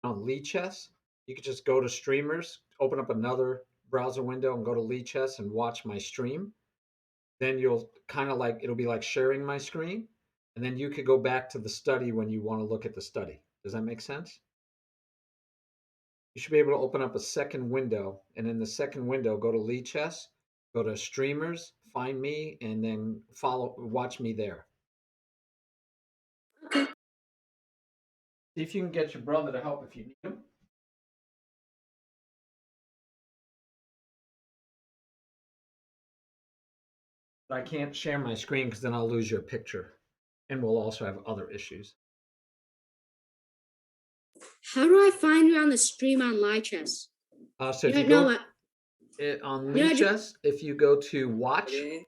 on Lead Chess, you could just go to streamers, open up another browser window and go to Lead Chess and watch my stream. Then you'll kind of like, it'll be like sharing my screen. And then you could go back to the study when you want to look at the study. Does that make sense? You should be able to open up a second window. And in the second window, go to Lead Chess, go to streamers, find me, and then watch me there. Okay. See if you can get your brother to help if you need him. But I can't share my screen because then I'll lose your picture. And we'll also have other issues. How do I find you on the stream on Lichess? So You if you don't know go what? on You know, Lichess, if you go to watch, okay.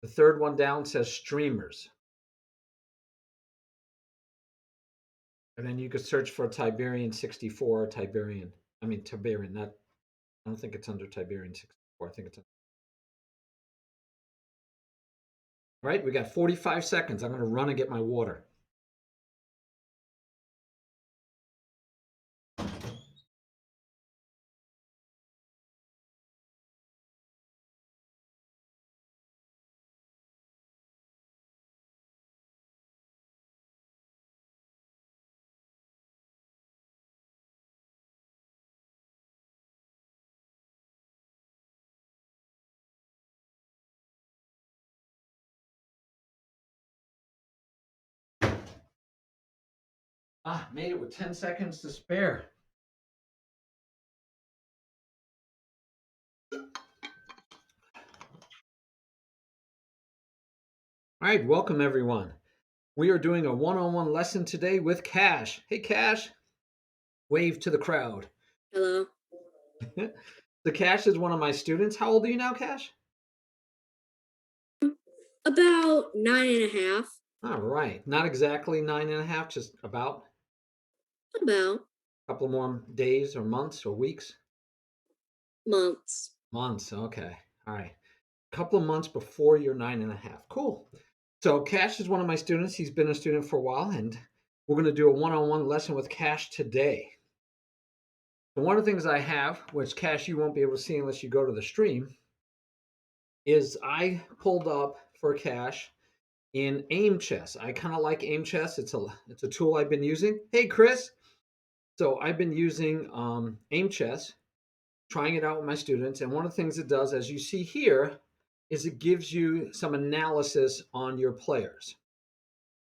the third one down says streamers. And then you could search for Tiberian 64 or Tiberian. Tiberian, not, I don't think it's under Tiberian 64. I think it's under. All right, we got 45 seconds. I'm going to run and get my water. Made it with 10 seconds to spare. All right, welcome everyone. We are doing a one-on-one lesson today with Cash. Hey, Cash, wave to the crowd. Hello. The Cash is one of my students. How old are you now, Cash? About 9.5. All right, not exactly 9.5, just about. About A couple more days or months or weeks. months. Months, okay. All right. A couple of months before you're 9.5. Cool. So Cash is one of my students. He's been a student for a while, and we're going to do a one-on-one lesson with Cash today. So one of the things I have, which Cash you won't be able to see unless you go to the stream, is I pulled up for Cash in Aim Chess. I kind of like Aim Chess. It's a tool I've been using. Hey, Chris. So I've been using Aim Chess, trying it out with my students. And one of the things it does, as you see here, is it gives you some analysis on your players.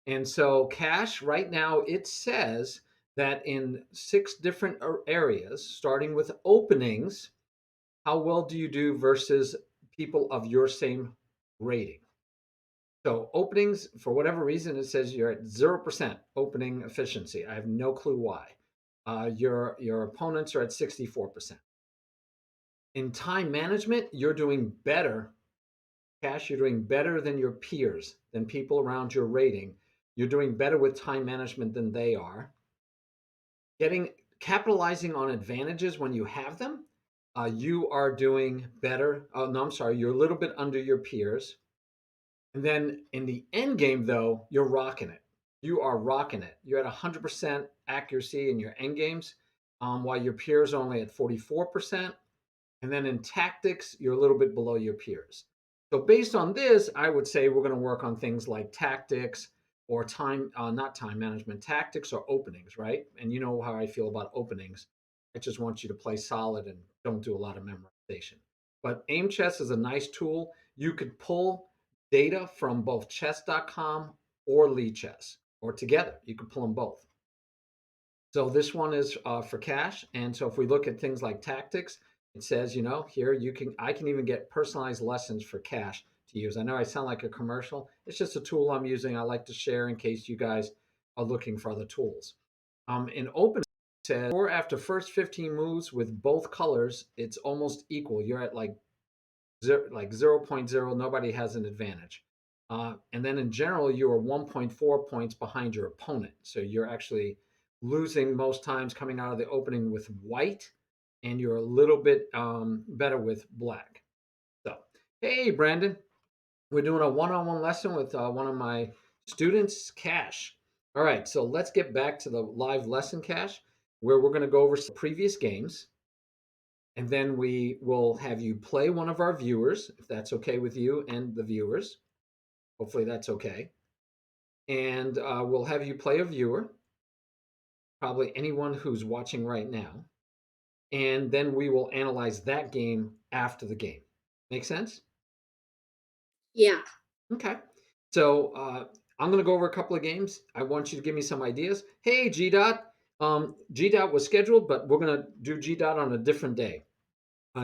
And so Cash, right now, it says that in 6 different areas, starting with openings, how well do you do versus people of your same rating? So openings, for whatever reason, it says you're at 0% opening efficiency. I have no clue why. Your opponents are at 64%. In time management, you're doing better. Cash, you're doing better than your peers, than people around your rating. You're doing better with time management than they are. Capitalizing on advantages when you have them, you are doing better. Oh, no, I'm sorry. You're a little bit under your peers. And then in the end game, though, you're rocking it. You are rocking it. You're at 100% accuracy in your end games, while your peers are only at 44%. And then in tactics, you're a little bit below your peers. So based on this, I would say we're going to work on things like tactics or not time management, tactics or openings, right? And you know how I feel about openings. I just want you to play solid and don't do a lot of memorization. But Aim Chess is a nice tool. You could pull data from both chess.com or Lead Chess, or together. You could pull them both. So this one is for Cash. And so if we look at things like tactics, it says, here I can even get personalized lessons for Cash to use. I know I sound like a commercial. It's just a tool I'm using. I like to share in case you guys are looking for other tools. In open, it says, or after first 15 moves with both colors, it's almost equal. You're at like 0.0. Nobody has an advantage. And then in general, you are 1.4 points behind your opponent. So you're actually losing most times coming out of the opening with white, and you're a little bit better with black. So, hey, Brandon, we're doing a one-on-one lesson with one of my students, Cash. All right, so let's get back to the live lesson, Cash. where we're going to go over some previous games, and then we will have you play one of our viewers, if that's okay with you and the viewers. Hopefully, that's okay. And we'll have you play a viewer, probably anyone who's watching right now. And then we will analyze that game after the game. Make sense? Yeah. Okay. So I'm going to go over a couple of games. I want you to give me some ideas. Hey, G Dot. G Dot was scheduled, but we're going to do G Dot on a different day.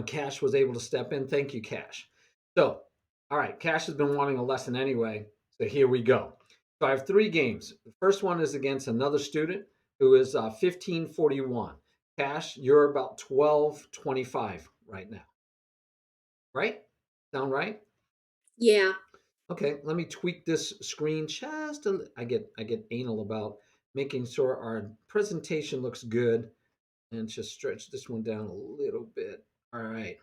Cash was able to step in. Thank you, Cash. So, all right, Cash has been wanting a lesson anyway. So here we go. So I have three games. The first one is against another student who is 1541. Cash, you're about 1225 right now. Right? Sound right? Yeah. Okay, let me tweak this screen just I get anal about making sure our presentation looks good and just stretch this one down a little bit. All right.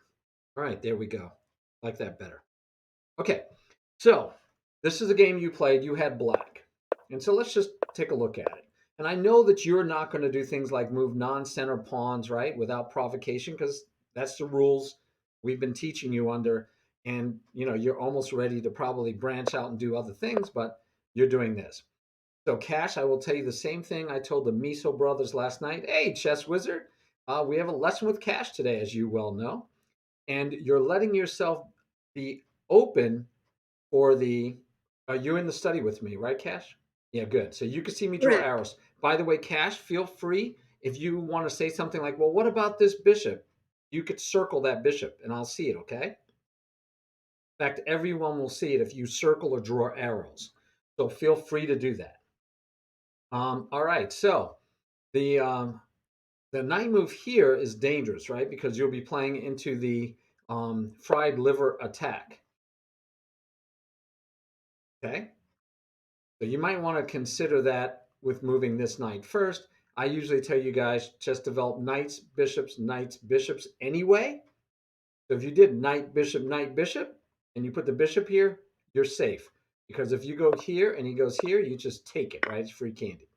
All right, there we go. Like that better. Okay. So, this is a game you played, you had black. And so let's just take a look at it. And I know that you're not going to do things like move non-center pawns, right, without provocation because that's the rules we've been teaching you under, and you're almost ready to probably branch out and do other things, but you're doing this. So, Cash, I will tell you the same thing I told the Miso brothers last night. Hey, chess wizard, we have a lesson with Cash today, as you well know, and you're letting yourself be open for the. Are you in the study with me, right, Cash? Yeah, good. So you can see me draw Correct. arrows. By the way, Cash, feel free if you want to say something like, "Well, what about this bishop?" You could circle that bishop, and I'll see it. Okay. In fact, everyone will see it if you circle or draw arrows. So feel free to do that. All right. So the knight move here is dangerous, right? Because you'll be playing into the fried liver attack. Okay. So you might want to consider that with moving this knight first. I usually tell you guys just develop knights, bishops anyway. So if you did knight, bishop, and you put the bishop here, you're safe. Because if you go here and he goes here, you just take it, right? It's free candy.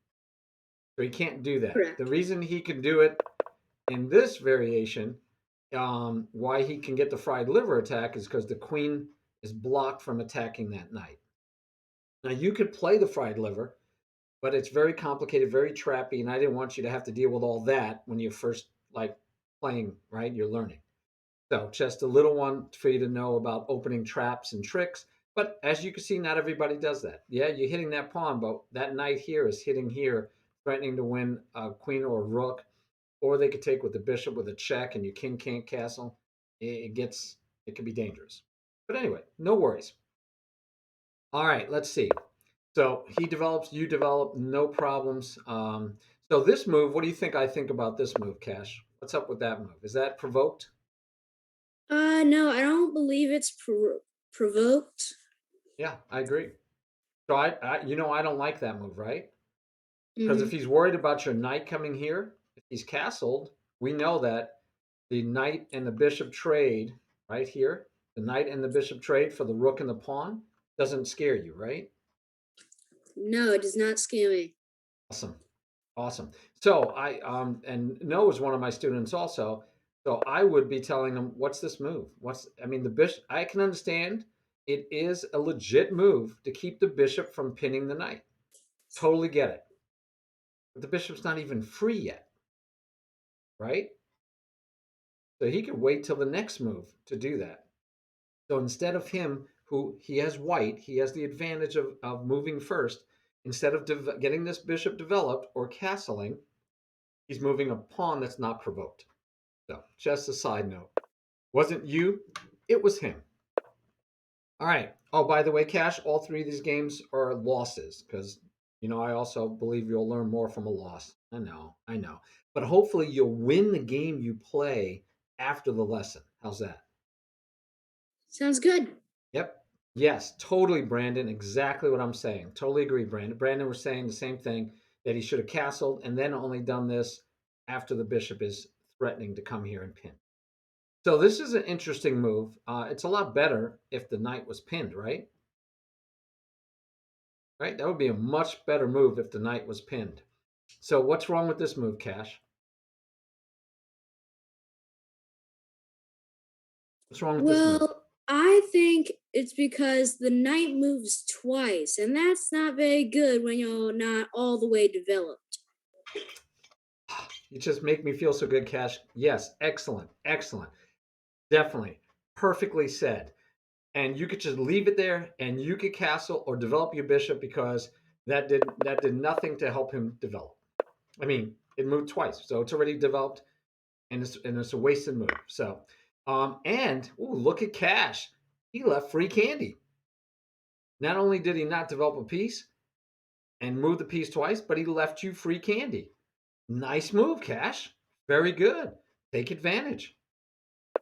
So he can't do that. The Correct. reason he can do it in this variation, why he can get the fried liver attack is because the queen is blocked from attacking that knight. Now you could play the fried liver, but it's very complicated, very trappy, and I didn't want you to have to deal with all that when you're first like playing, right? You're learning. So just a little one for you to know about opening traps and tricks. But as you can see, not everybody does that. Yeah, you're hitting that pawn, but that knight here is hitting here, threatening to win a queen or a rook. Or they could take with the bishop with a check, and your king can't castle. It can be dangerous. But anyway, no worries. All right, let's see. So he develops, you develop, no problems. So this move, what do you think I think about this move, Cash? What's up with that move? Is that provoked? No, I don't believe it's provoked. Yeah, I agree. So I don't like that move, right? Because if Mm-hmm. he's worried about your knight coming here, if he's castled, we know that the knight and the bishop trade right here, the knight and the bishop trade for the rook and the pawn doesn't scare you, right? No, it does not scare me. Awesome. Awesome. So and Noah is one of my students also. So I would be telling them, what's this move? I mean, the bishop, I can understand it is a legit move to keep the bishop from pinning the knight. Totally get it. But the bishop's not even free yet, right? So he could wait till the next move to do that. So instead of him, who he has white, he has the advantage of moving first. Instead of getting this bishop developed or castling, he's moving a pawn that's not provoked. So, just a side note. Wasn't you, it was him. All right. Oh, by the way, Cash, all three of these games are losses because, I also believe you'll learn more from a loss. I know. But hopefully you'll win the game you play after the lesson. How's that? Sounds good. Yep. Yes, totally, Brandon. Exactly what I'm saying. Totally agree, Brandon. Brandon was saying the same thing that he should have castled and then only done this after the bishop is threatening to come here and pin. So this is an interesting move. It's a lot better if the knight was pinned, right? Right? That would be a much better move if the knight was pinned. So what's wrong with this move, Cash? What's wrong with this move? Well, I think it's because the knight moves twice, and that's not very good when you're not all the way developed. You just make me feel so good, Cash. Yes, excellent, excellent. Definitely. Perfectly said. And you could just leave it there and you could castle or develop your bishop because that did nothing to help him develop. I mean, it moved twice, so it's already developed and it's a wasted move. So and ooh, look at Cash. He left free candy. Not only did he not develop a piece and move the piece twice, but he left you free candy. Nice move, Cash. Very good. Take advantage.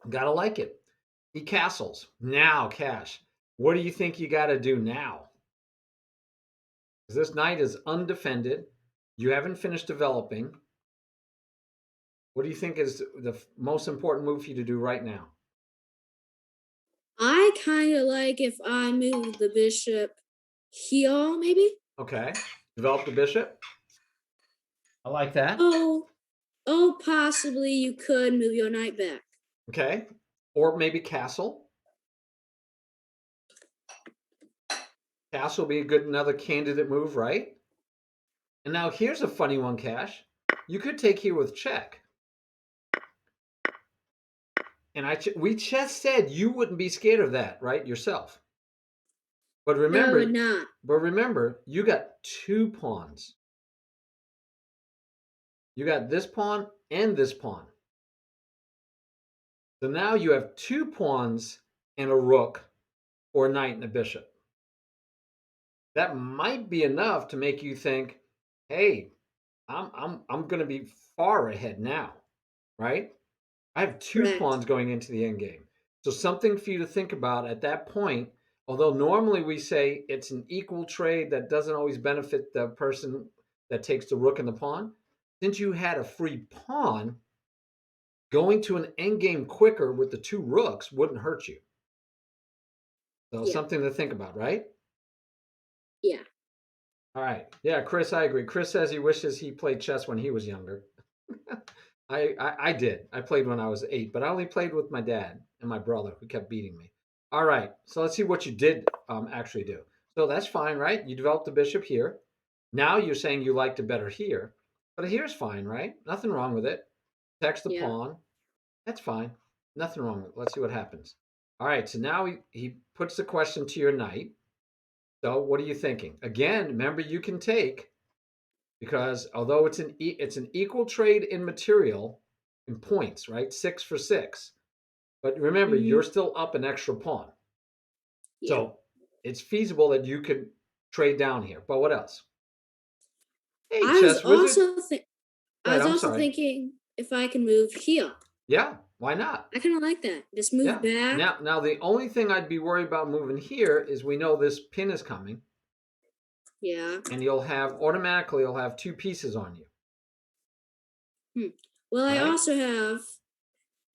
Gotta like it. He castles. Now, Cash, what do you think you gotta do now? Because this knight is undefended. You haven't finished developing. What do you think is the most important move for you to do right now? I kind of like if I move the bishop here, maybe. Okay. Develop the bishop. I like that. Oh, oh, possibly you could move your knight back. Okay. Or maybe castle. Castle would be a good another candidate move, right? And now here's a funny one, Cash. You could take here with check. And we just said you wouldn't be scared of that, right? Yourself. But No, I remember, would not. you got two pawns. You got this pawn and this pawn. So now you have two pawns and a rook or a knight and a bishop. That might be enough to make you think, "Hey, I'm going to be far ahead now, right? I have two Correct. pawns going into the end game." So something for you to think about at that point. Although normally we say it's an equal trade that doesn't always benefit the person that takes the rook and the pawn. Since you had a free pawn, going to an end game quicker with the two rooks wouldn't hurt you. So Yeah, something to think about, right? yeah, All right. Yeah, Chris, I agree. Chris says he wishes he played chess when he was younger. I did. I played when I was 8, but I only played with my dad and my brother who kept beating me. All right. So let's see what you did actually do. So that's fine, right? You developed the bishop here. Now you're saying you liked it better here, but here's fine, right? Nothing wrong with it. Text the yeah. pawn. That's fine. Nothing wrong with it. Let's see what happens. All right. So now he puts the question to your knight. So what are you thinking? Again, remember you can take because although it's an equal trade in material in points, right? 6 for 6. But remember, you're Mm-hmm. still up an extra pawn. Yeah. So it's feasible that you could trade down here. But what else? Hey, I was chess wizard. also th- Go I ahead. was I'm also sorry. thinking if I can move here. Yeah, why not? I kind of like that. Just move Yeah. back. Now the only thing I'd be worried about moving here is we know this pin is coming, Yeah. and you'll have two pieces on you, Hmm. Well, I right? also have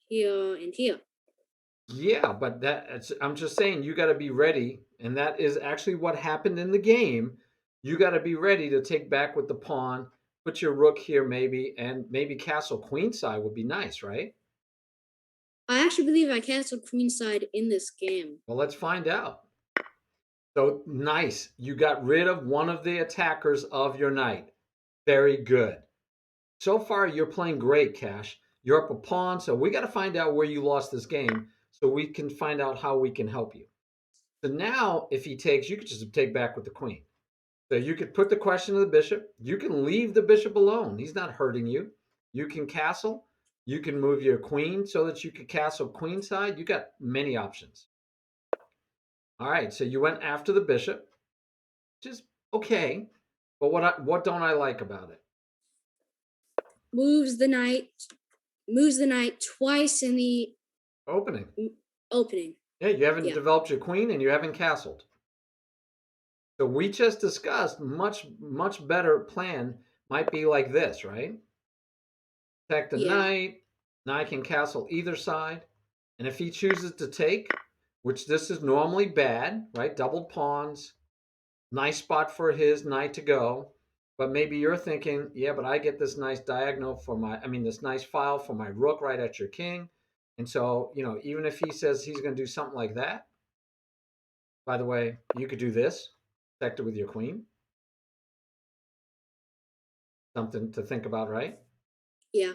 here and here. Yeah, but I'm just saying you got to be ready, and that is actually what happened in the game. You got to be ready to take back with the pawn, put your rook here maybe, and maybe castle queenside would be nice, right? I actually believe I castled queenside in this game. Well, let's find out. So nice. You got rid of one of the attackers of your knight. Very good. So far, you're playing great, Cash. You're up a pawn, so we got to find out where you lost this game so we can find out how we can help you. So now, if he takes, you could just take back with the queen. So you could put the question to the bishop. You can leave the bishop alone. He's not hurting you. You can castle. You can move your queen so that you could castle queenside. You got many options. All right. So you went after the bishop, which is okay. But what don't I like about it? Moves the knight. Moves the knight twice in the Opening. opening. Yeah, you haven't Yeah. developed your queen and you haven't castled. So we just discussed much better plan might be like this, right? Attack the Yeah. knight. Knight can castle either side. And if he chooses to take, which this is normally bad, right? Doubled pawns, nice spot for his knight to go. But maybe you're thinking, yeah, but I get this nice diagonal for this nice file for my rook right at your king. And so, even if he says he's going to do something like that, by the way, you could do this, protect it with your queen. Something to think about, right? Yeah.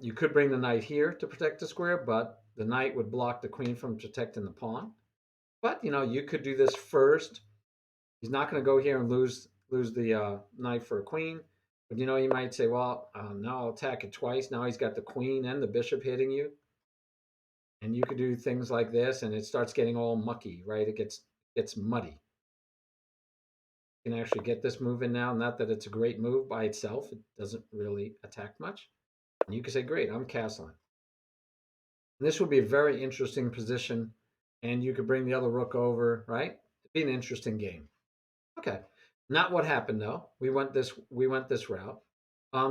You could bring the knight here to protect the square, but the knight would block the queen from protecting the pawn. But you could do this first. He's not going to go here and lose the knight for a queen. But he might say, well, now I'll attack it twice. Now he's got the queen and the bishop hitting you, and you could do things like this, and it starts getting all mucky, right? It gets muddy. You can actually get this move in now. Not that it's a great move by itself; it doesn't really attack much. And you can say, great, I'm castling. And this would be a very interesting position, and you could bring the other rook over, right? It'd be an interesting game. Okay, not what happened though. We went this route.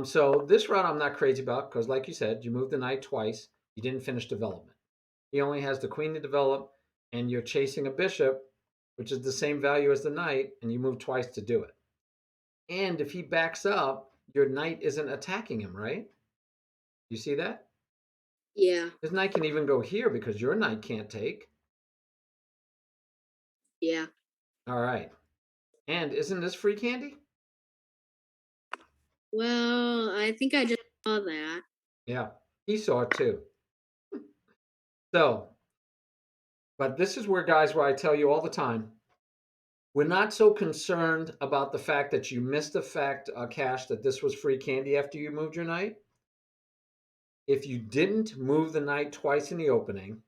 So this route I'm not crazy about because, like you said, you moved the knight twice. You didn't finish development. He only has the queen to develop, and you're chasing a bishop, which is the same value as the knight, and you move twice to do it. And if he backs up, your knight isn't attacking him, right? You see that? Yeah. His knight can even go here because your knight can't take. Yeah. All right. And isn't this free candy? Well, I think I just saw that. Yeah, he saw it too. So, but this is where I tell you all the time, we're not so concerned about the fact that you missed the fact, Cash, that this was free candy after you moved your knight. If you didn't move the knight twice in the opening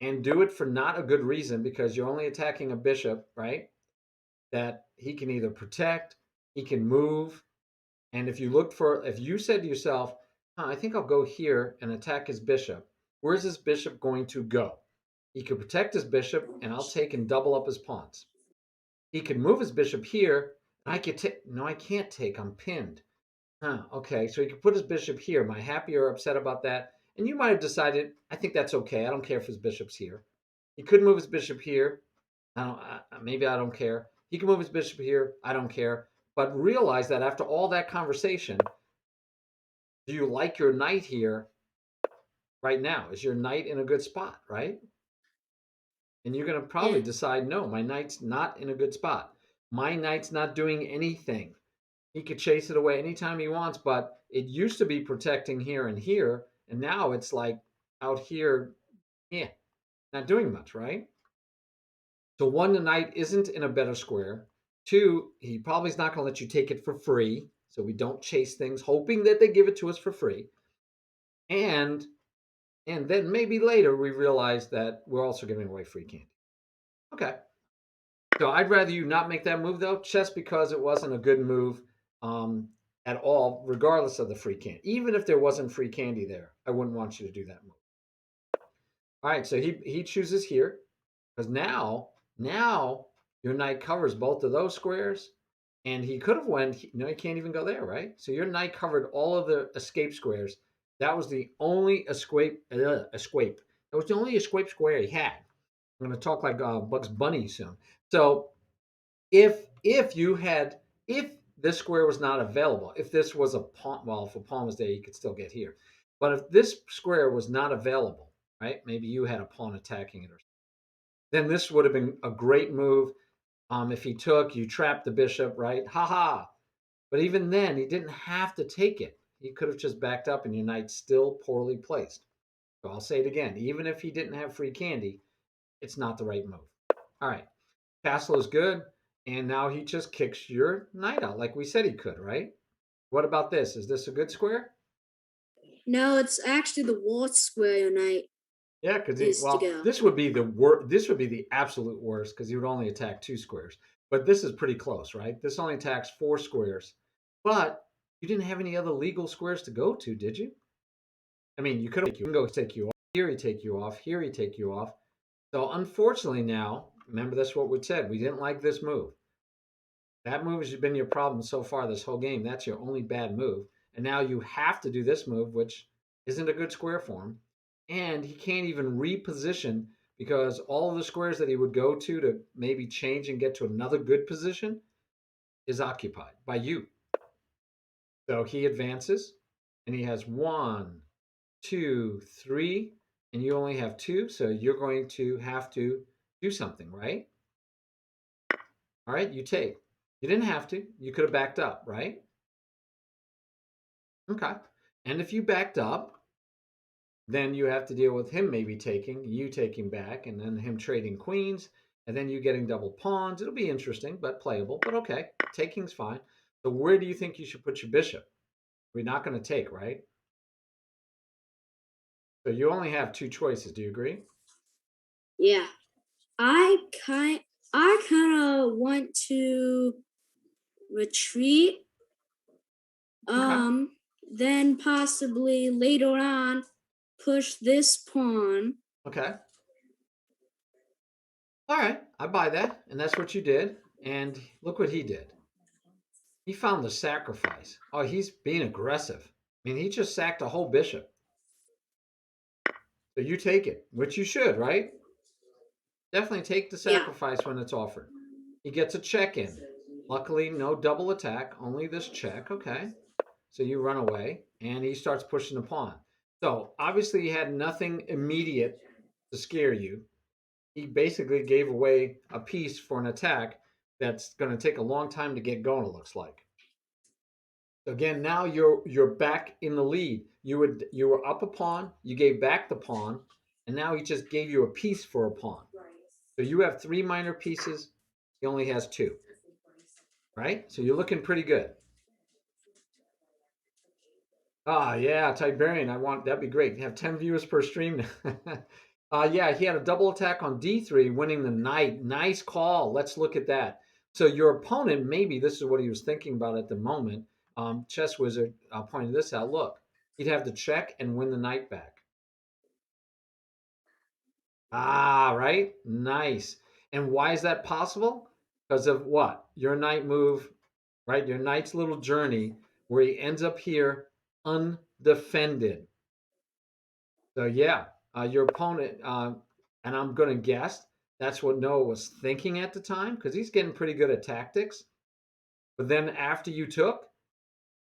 and do it for not a good reason because you're only attacking a bishop, right? That he can either protect, he can move. And if you said to yourself, I think I'll go here and attack his bishop, where's this bishop going to go? He could protect his bishop, and I'll take and double up his pawns. He could move his bishop here, and I could take. No, I can't take. I'm pinned. Okay, so he could put his bishop here. Am I happy or upset about that? And you might have decided, I think that's okay. I don't care if his bishop's here. He could move his bishop here. Maybe I don't care. He can move his bishop here. I don't care. But realize that after all that conversation, do you like your knight here right now? Is your knight in a good spot, right? And you're going to probably Yeah. decide, no, my knight's not in a good spot. My knight's not doing anything. He could chase it away anytime he wants, but it used to be protecting here and here, and now it's like out here, yeah, not doing much, right? So one, the knight isn't in a better square. Two, he probably is not going to let you take it for free, so we don't chase things hoping that they give it to us for free. And then maybe later we realize that we're also giving away free candy. Okay. So I'd rather you not make that move though, just because it wasn't a good move um, at all, regardless of the free candy. Even if there wasn't free candy there, I wouldn't want you to do that move. All right, so he chooses here because now your knight covers both of those squares, and he could have went. No, he can't even go there, right? So your knight covered all of the escape squares. That was the only escape. Escape. That was the only escape square he had. I'm going to talk like Bugs Bunny soon. So if this square was not available, if this was a pawn, well, if a pawn was there, you could still get here. But if this square was not available, right? Maybe you had a pawn attacking it, or then this would have been a great move. If he took, you trapped the bishop, right? Ha ha. But even then, he didn't have to take it. He could have just backed up, and your knight's still poorly placed. So I'll say it again. Even if he didn't have free candy, it's not the right move. All right. Castle is good. And now he just kicks your knight out like we said he could, right? What about this? Is this a good square? No, it's actually the worst square your knight Yeah, because is to well, go. this would be the worst. This would be the absolute worst because he would only attack two squares. But this is pretty close, right? This only attacks four squares. But you didn't have any other legal squares to go to, did you? I mean, you can go take you off here. He take you off here. He take you off. So unfortunately, now remember that's what we said. We didn't like this move. That move has been your problem so far this whole game. That's your only bad move. And now you have to do this move, which isn't a good square for him. And he can't even reposition because all of the squares that he would go to maybe change and get to another good position is occupied by you. So he advances and he has one, two, three. and you only have two, so you're going to have to do something, right? All right, you take. You didn't have to. You could have backed up, right? Okay. And if you backed up, then you have to deal with him maybe taking, you taking back, and then him trading queens, and then you getting double pawns. It'll be interesting, but playable. But okay, taking's fine. So where do you think you should put your bishop? We're not going to take, right? So you only have two choices. Do you agree? Yeah. I kind I kind of want to retreat, Okay. um then possibly later on push this pawn. Okay. All right. I buy that. And that's what you did. And look what he did. He found the sacrifice. Oh, he's being aggressive. I mean, he just sacked a whole bishop. So you take it, which you should, right? Definitely take the Yeah. sacrifice when it's offered. He gets a check in. Luckily, no double attack, only this check. Okay. So you run away, and he starts pushing the pawn. So obviously, he had nothing immediate to scare you. He basically gave away a piece for an attack that's going to take a long time to get going, it looks like. So again, now you're back in the lead. You were up a pawn, you gave back the pawn, and now he just gave you a piece for a pawn. So you have three minor pieces. He only has two, right? So you're looking pretty good. Ah, yeah, Tiberian. I want that'd be great. You have 10 viewers per stream. Yeah, he had a double attack on D3, winning the knight. Nice call. Let's look at that. So your opponent, maybe this is what he was thinking about at the moment. Chess Wizard pointed this out. Look, he'd have to check and win the knight back. Ah, right? Nice. And why is that possible? Because of what? Your knight move, right? Your knight's little journey where he ends up here undefended. So yeah, your opponent, and I'm going to guess that's what Noah was thinking at the time because he's getting pretty good at tactics. But then after you took,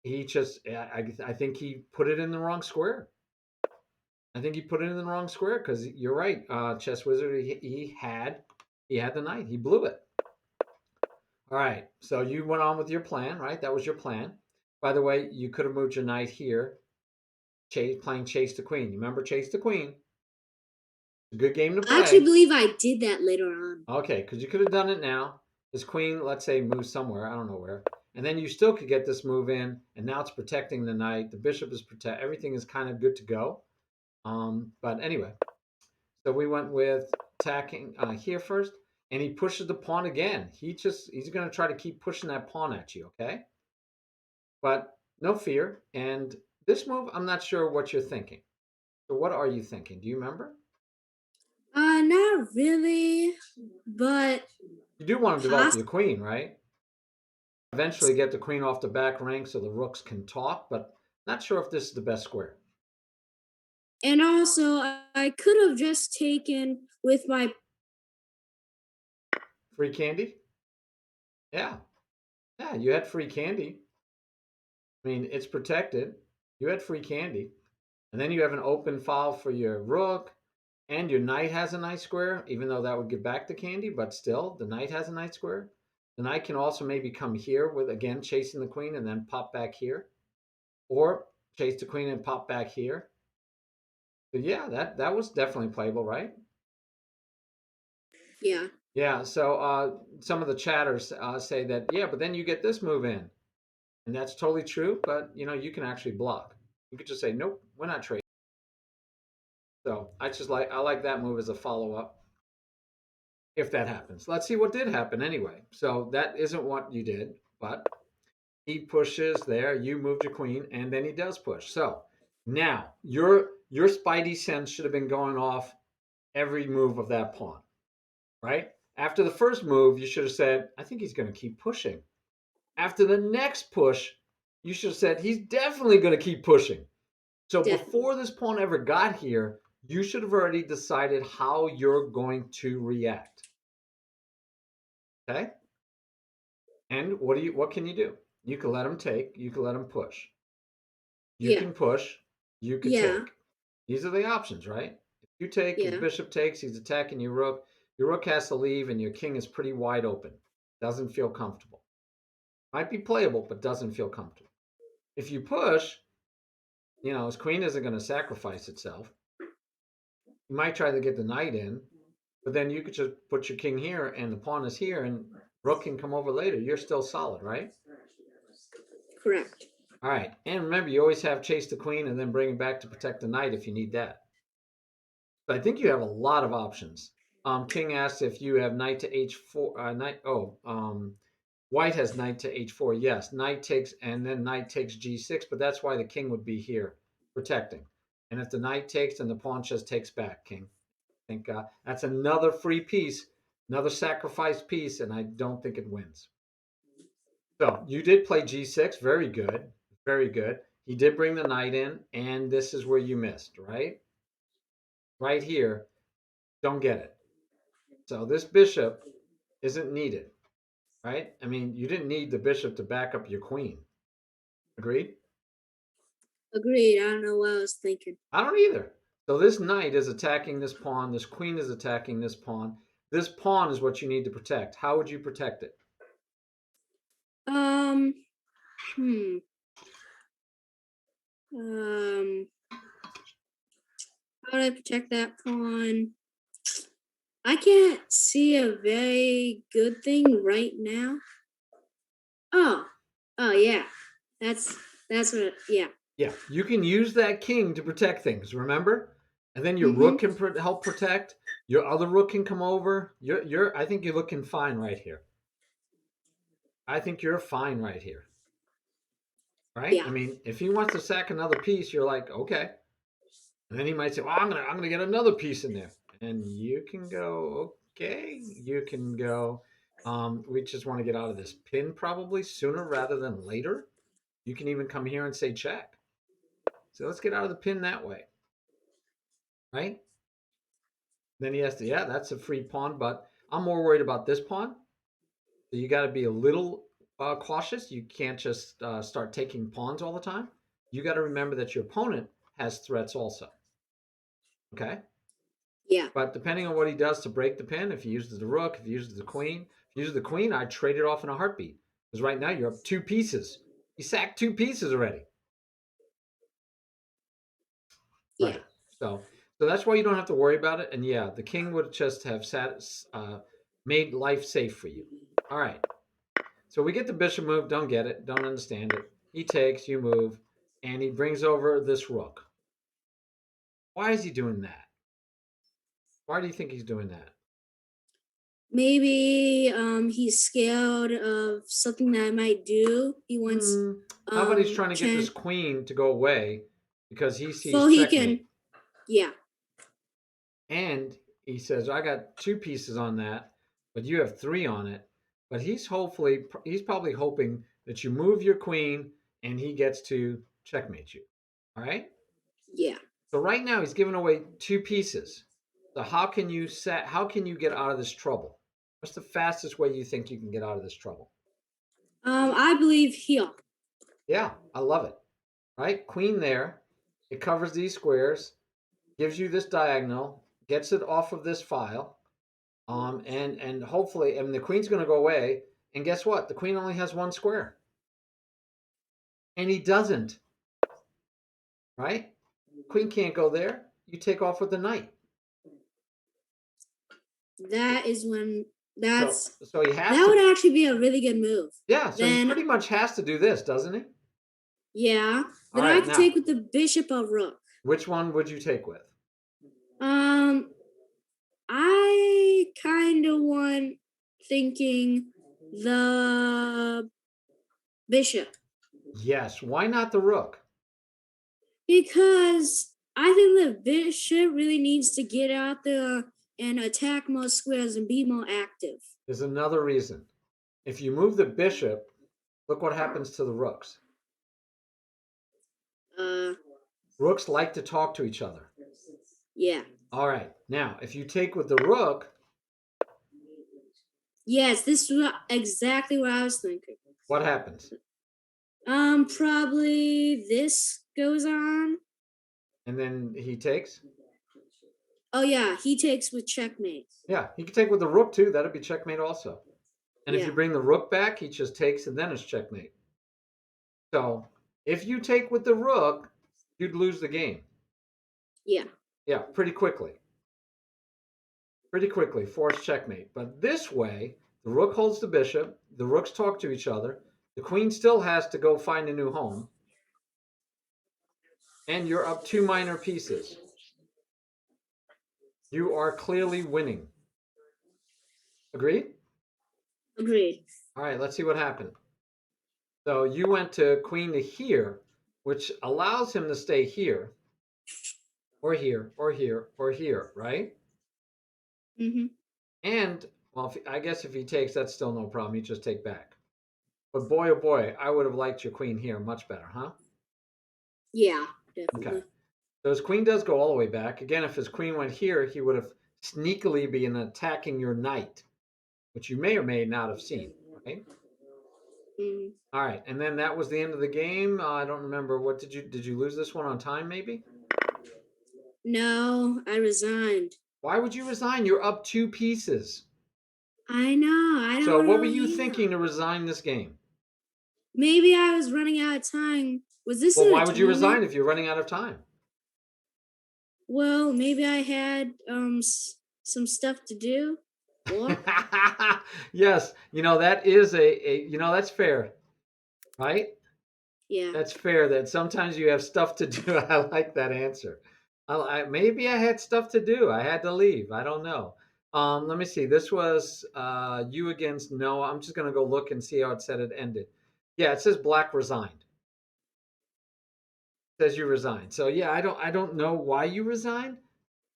he just, I think he put it in the wrong square. I think he put it in the wrong square because you're right, Chess Wizard. He had the knight. He blew it. All right, so you went on with your plan, right? That was your plan. By the way, you could have moved your knight here, playing chase the queen. You remember chase the queen? A good game to I actually play. believe I did that later on. Okay, because you could have done it now. This queen, let's say, moves somewhere. I don't know where. And then you still could get this move in, and now it's protecting the knight. The bishop is protect. Everything is kind of good to go. But anyway, so we went with attacking here first, and he pushes the pawn again. He's going to try to keep pushing that pawn at you. Okay, but no fear. And this move, I'm not sure what you're thinking. So what are you thinking? Do you remember? Not really, but You do want to develop poss your queen, right? Eventually get the queen off the back rank so the rooks can talk, but not sure if this is the best square. and also I could have just taken with my Free candy? Yeah. Yeah, you had free candy. I mean, it's protected. You had free candy. And then you have an open file for your rook, and your knight has a nice square, even though that would give back the candy, but still, the knight has a nice square. The knight can also maybe come here with, again, chasing the queen and then pop back here, or chase the queen and pop back here. So yeah, that was definitely playable, right? yeah. Yeah, so some of the chatters say that, yeah, but then you get this move in. And that's totally true, but you can actually block. You could just say, nope, we're not trading. So I like that move as a follow-up if that happens. Let's see what did happen anyway. So that isn't what you did, but he pushes there, you moved your queen, and then he does push. So now your spidey sense should have been going off every move of that pawn, right? After the first move, you should have said, I think he's going to keep pushing. After the next push, you should have said, he's definitely going to keep pushing. So Definitely. before this pawn ever got here, you should have already decided how you're going to react. Okay? And what can you do? You can let him take, you can let him push. You Yeah. can push, you could Yeah. take. These are the options, right? You take, his Yeah. bishop takes, he's attacking your rook. Your rook has to leave, and your king is pretty wide open. Doesn't feel comfortable. Might be playable, but doesn't feel comfortable. If you push, his queen isn't going to sacrifice itself. You might try to get the knight in, but then you could just put your king here, and the pawn is here, and rook can come over later. You're still solid, right? Correct. All right. And remember, you always have chase the queen and then bring it back to protect the knight if you need that. But I think you have a lot of options. King asks if you have knight to h4. White has knight to h4. Yes, knight takes, and then knight takes g6. But that's why the king would be here protecting. And if the knight takes, then the pawn just takes back, king. I think that's another free piece, another sacrifice piece, and I don't think it wins. So you did play g6. Very good. Very good. He did bring the knight in, and this is where you missed, right? Right here. Don't get it. So this bishop isn't needed, right? I mean, you didn't need the bishop to back up your queen. Agreed? Agreed. I don't know what I was thinking. I don't either. So this knight is attacking this pawn. This queen is attacking this pawn. This pawn is what you need to protect. How would you protect it? Um, hmm. Um, how do I protect that pawn? I can't see a very good thing right now. Oh, oh yeah, that's what. Yeah. Yeah, you can use that king to protect things, remember? And then your rook Mhm. can help protect. Your other rook can come over. I think you're looking fine right here. I think you're fine right here. Right? Yeah. I mean, if he wants to sack another piece, you're like, okay. And then he might say, well, I'm gonna get another piece in there. And you can go, okay, you can go. We just want to get out of this pin probably sooner rather than later. You can even come here and say check. So let's get out of the pin that way. Right? Then he has to, yeah, that's a free pawn, but I'm more worried about this pawn. So you got to be a little cautious. You can't just start taking pawns all the time. You got to remember that your opponent has threats also. Okay. Yeah. But depending on what he does to break the pin, if he uses the rook, if he uses the queen, if he uses the queen, I'd trade it off in a heartbeat. Because right now you're up two pieces. You sacked two pieces already. Yeah. Right. So that's why you don't have to worry about it. And yeah, the king would just have made life safe for you. All right. So we get the bishop move. Don't get it. Don't understand it. He takes, you move, and he brings over this rook. Why is he doing that? Why do you think he's doing that? Maybe he's scared of something that I might do. He wants Hmm. How about he's trying to get this Chen queen to go away because he sees so he can. checkmate. Yeah. And he says, I got two pieces on that, but you have three on it. But he's probably hoping that you move your queen and he gets to checkmate you. All right. Yeah. So right now he's giving away two pieces. So how can you get out of this trouble? What's the fastest way you think you can get out of this trouble? I believe here. Yeah, I love it. Right? Queen there. It covers these squares, gives you this diagonal, gets it off of this file. And hopefully, I mean, the queen's going to go away. And guess what? The queen only has one square. And he doesn't, right? Queen can't go there. You take off with the knight. That is when So that's so he has that to, would actually be a really good move. yeah, so he Then pretty much has to do this, doesn't he? yeah. All Then I right, could take now, with the bishop of rook. which one would you take with? Um I kind of want thinking the bishop Yes, why not the rook? because I think the bishop really needs to get out there and attack more squares and be more active. There's another reason. If you move the bishop, look what happens to the rooks. Uh, Rooks like to talk to each other. yeah. All right, now, if you take with the rook, Yes, this is exactly what I was thinking. what happens? Probably this goes on. And then he takes. Oh yeah, he takes with checkmate. Yeah, he can take with the rook too. That'd be checkmate also. And if you Yeah, bring the rook back, he just takes and then it's checkmate. So if you take with the rook, you'd lose the game. yeah, Yeah, pretty quickly. Pretty quickly, force checkmate. But this way, the rook holds the bishop, the rooks talk to each other, the queen still has to go find a new home, and you're up two minor pieces. You are clearly winning. Agreed? agreed. All right, let's see what happened. So you went to queen to here, which allows him to stay here, or here, or here, or here, right? Mhm. And, well, I guess if he takes, that's still no problem. You just take back. But boy, oh boy, I would have liked your queen here much better, huh? Yeah, Okay. definitely. So his queen does go all the way back. Again, if his queen went here, he would have sneakily been attacking your knight, which you may or may not have seen, right? Mhm. All right, and then that was the end of the game. I don't remember what did you lose this one on time maybe? No, I resigned. Why would you resign? You're up two pieces. I know. I So don't what were know you either. thinking to resign this game? Maybe I was running out of time. Was this Well, in a why would you tournament? resign if you're running out of time? Well, maybe I had some stuff to do. Work. Yes, that is that's fair, right? Yeah. That's fair that sometimes you have stuff to do. I like that answer. Maybe I had stuff to do. I had to leave. I don't know. Let me see. This was you against Noah. I'm just going to go look and see how it said it ended. Yeah, it says Black resigned. It says you resigned. So yeah, I don't know why you resigned,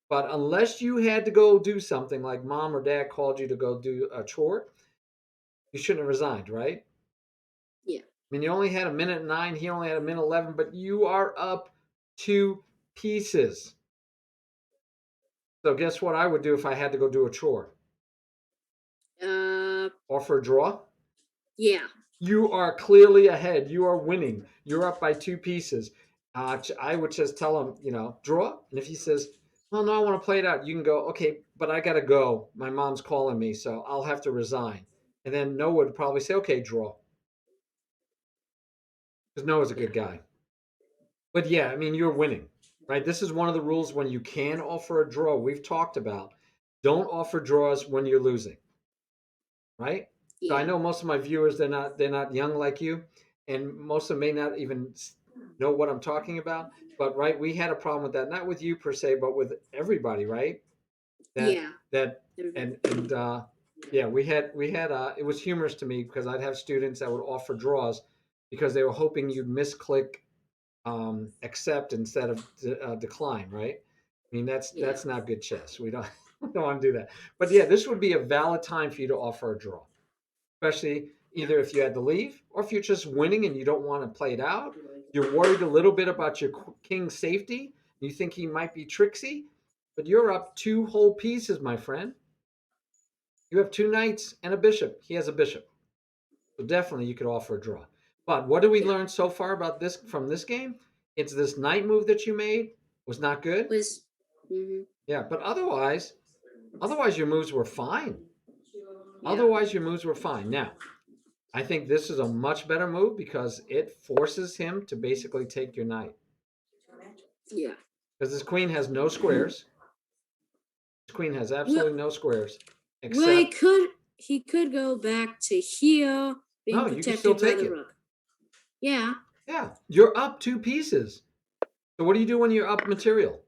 but unless you had to go do something like mom or dad called you to go do a chore, you shouldn't have resigned, right? Yeah. I mean, you only had a minute nine. He only had a minute 11, but you are up two pieces. So guess what I would do if I had to go do a chore? Uh. Offer a draw? Yeah. You are clearly ahead. You are winning. You're up by two pieces. I would just tell him, draw. And if he says, "Oh no, I want to play it out," you can go, "Okay, but I gotta go. My mom's calling me, so I'll have to resign." And then Noah would probably say, "Okay, draw," because Noah's a Yeah. good guy. But yeah, I mean, you're winning, right? This is one of the rules when you can offer a draw. We've talked about don't offer draws when you're losing, right? So I Yeah. know most of my viewers they're not young like you, and most of them may not even know what I'm talking about. But right, we had a problem with that, not with you per se, but with everybody, right? That Yeah. that Everybody. and yeah, we had it was humorous to me because I'd have students that would offer draws because they were hoping you'd misclick accept instead of decline, right? I mean, Yeah. that's not good chess. We don't we don't want to do that. But yeah, this would be a valid time for you to offer a draw, especially Yeah. either if you had to leave or if you're just winning and you don't want to play it out. You're worried a little bit about your king's safety. You think he might be tricksy, but you're up two whole pieces, my friend. You have two knights and a bishop. He has a bishop. So definitely you could offer a draw. But what do we Yeah. learn so far about this from this game? It's this knight move that you made was not good. Was. Mhm. Yeah, but otherwise your moves were fine. Yeah. Otherwise your moves were fine. Now, I think this is a much better move because it forces him to basically take your knight. Yeah. Because this queen has no squares. This queen has Well, absolutely no squares. well, he Except could. He could go back to here, being no, you can still protected by take the it. rook. Yeah. Yeah, you're up two pieces. So what do you do when you're up material?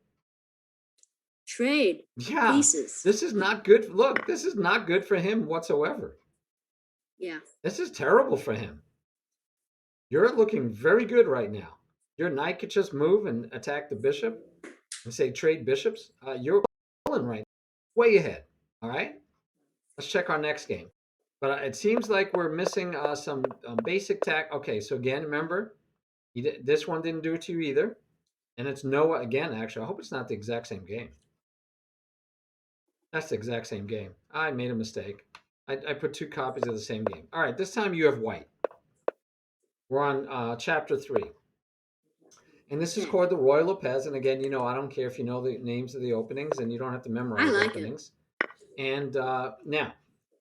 Trade Yeah, pieces. this is not good. Look, this is not good for him whatsoever. Yeah. This is terrible for him. You're looking very good right now. Your knight could just move and attack the bishop and say trade bishops. You're rolling right now, way ahead. All right, let's check our next game. But it seems like we're missing some basic tack. Okay, so again, remember, this one didn't do it to you either. And it's Noah again, actually. I hope it's not the exact same game. That's the exact same game. I made a mistake. I put two copies of the same game. All right, this time you have white. We're on chapter 3. And this is Okay. called the Royal Lopez. And again, I don't care if you know the names of the openings, and you don't have to I memorize like it. openings. And now,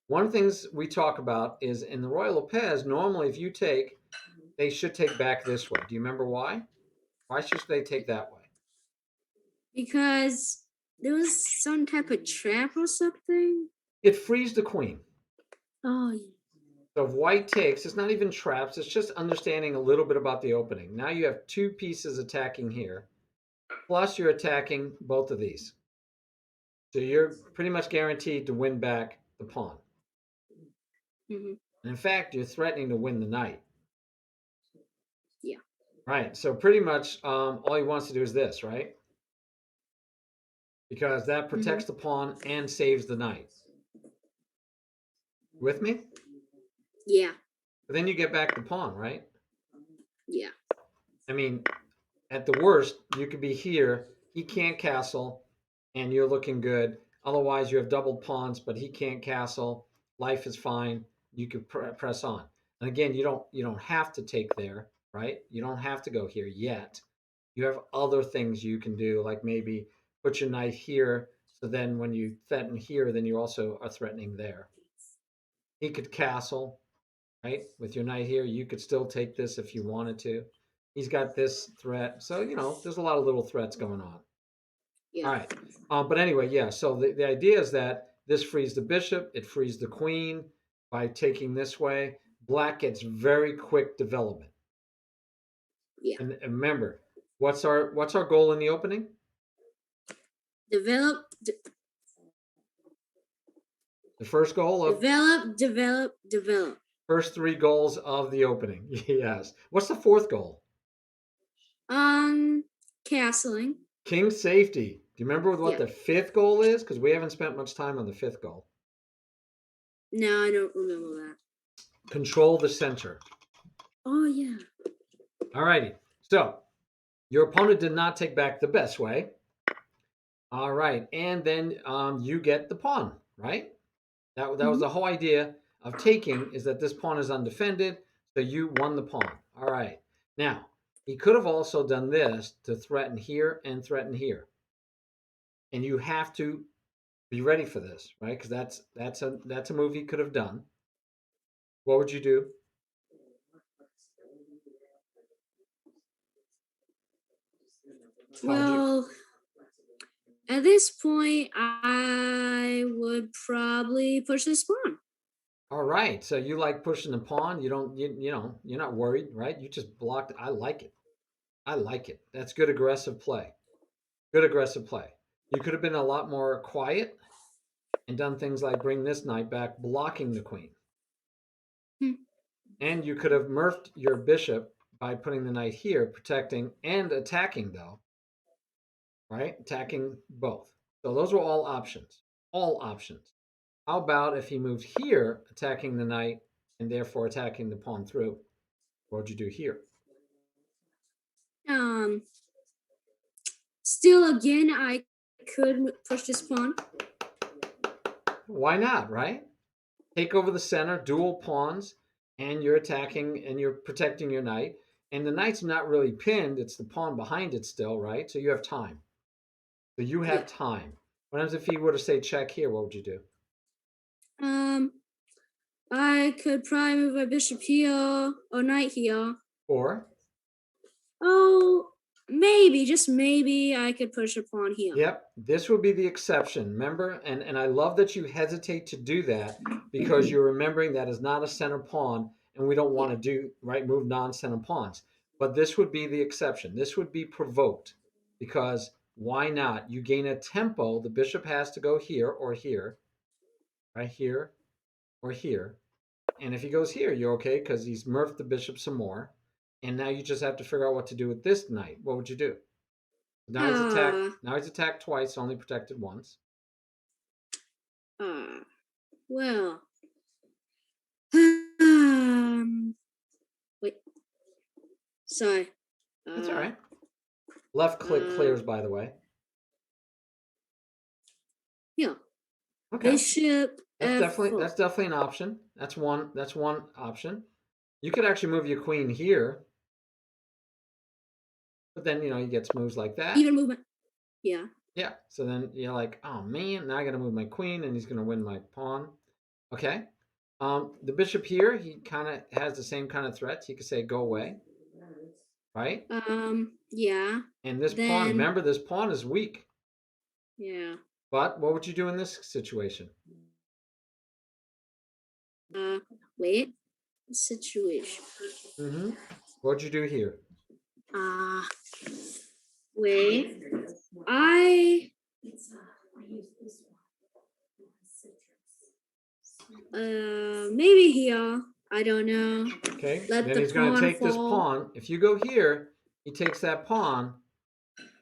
one of the things we talk about is in the Royal Lopez, normally if you take, they should take back this way. Do you remember why? Why should they take that way? Because there was some type of trap or something. It frees the queen. Oh, yeah. So if white takes, it's not even traps, it's just understanding a little bit about the opening. Now you have two pieces attacking here, plus you're attacking both of these. So you're pretty much guaranteed to win back the pawn. Hmm. And in fact, you're threatening to win the knight. Yeah. Right. So pretty much all he wants to do is this, right? Because that Hmm. protects the pawn and saves the knight. With me? Yeah. But then you get back the pawn, right? Yeah. I mean, at the worst, you could be here. He can't castle, and you're looking good. Otherwise, you have doubled pawns, but he can't castle. Life is fine. You could press on. And again, you don't have to take there, right? You don't have to go here yet. You have other things you can do, like maybe put your knight here. So then, when you threaten here, then you also are threatening there. He could castle, right? With your knight here, you could still take this if you wanted to. He's got this threat. So, there's a lot of little threats going on. Yeah. All right. But anyway, yeah. So the idea is that this frees the bishop, it frees the queen by taking this way. Black gets very quick development. Yeah. And remember, what's our goal in the opening? Develop, The first goal of develop, develop, develop. first three goals of the opening. Yes. What's the fourth goal? Um, Castling. King safety. Do you remember what Yeah. the fifth goal is? Because we haven't spent much time on the fifth goal. No, I don't remember that. Control the center. Oh yeah. All righty. So your opponent did not take back the best way. All right. And then you get the pawn, right? That was Hmm. the whole idea of taking, is that this pawn is undefended. So you won the pawn. All right. Now, he could have also done this to threaten here and threaten here. And you have to be ready for this, right? Because that's a move he could have done. What would you do? How would you? Well, at this point, I would probably push this pawn. All right. So you like pushing the pawn. You don't. You're not worried, right? You just blocked. I like it. I like it. That's good aggressive play. Good aggressive play. You could have been a lot more quiet and done things like bring this knight back, blocking the queen. Hmm. And you could have murked your bishop by putting the knight here, protecting and attacking, though, right? Attacking both. So those were all options. All options. How about if he moved here, attacking the knight and therefore attacking the pawn through? What would you do here? Um, Still, again, I could push this pawn. Why not, right? Take over the center, dual pawns, and you're attacking and you're protecting your knight. And the knight's not really pinned, it's the pawn behind it still, right? So you have time. So you have Yeah. time. What happens if he were to say check here? What would you do? Um, I could probably move my bishop here or knight here. Or, Oh, maybe, just maybe, I could push a pawn here. yep, this would be the exception. Remember? And I love that you hesitate to do that because you're remembering that is not a center pawn and we don't want Yeah. to do, right, move non-center pawns. But this would be the exception. This would be provoked because why not? You gain a tempo. The bishop has to go here or here, right here or here. And if he goes here, you're okay because he's murphed the bishop some more. And now you just have to figure out what to do with this knight. What would you do? Now he's attacked. Uh, Now he's attacked twice, only protected once. uh, well. Um, Wait, sorry. That's all Uh, right. Left click uh, clears, by the way. yeah. Okay, Bishop that's F4. definitely an option. That's one option. You could actually move your queen here. But then, he gets moves like that. Even movement. Yeah. Yeah. So then you're like, oh man, now I got to move my queen, and he's going to win my pawn. Okay. The bishop here, he kind of has the same kind of threats. He could say, go away, right? Yeah. And this pawn, Then, remember, this pawn is weak. yeah. But what would you do in this situation? Uh, wait. Situation. Mm-hmm. What would you do here? Uh, wait. I maybe here. I don't know. Okay. Let Then the he's going to pawn take this fall. pawn. If you go here, he takes that pawn,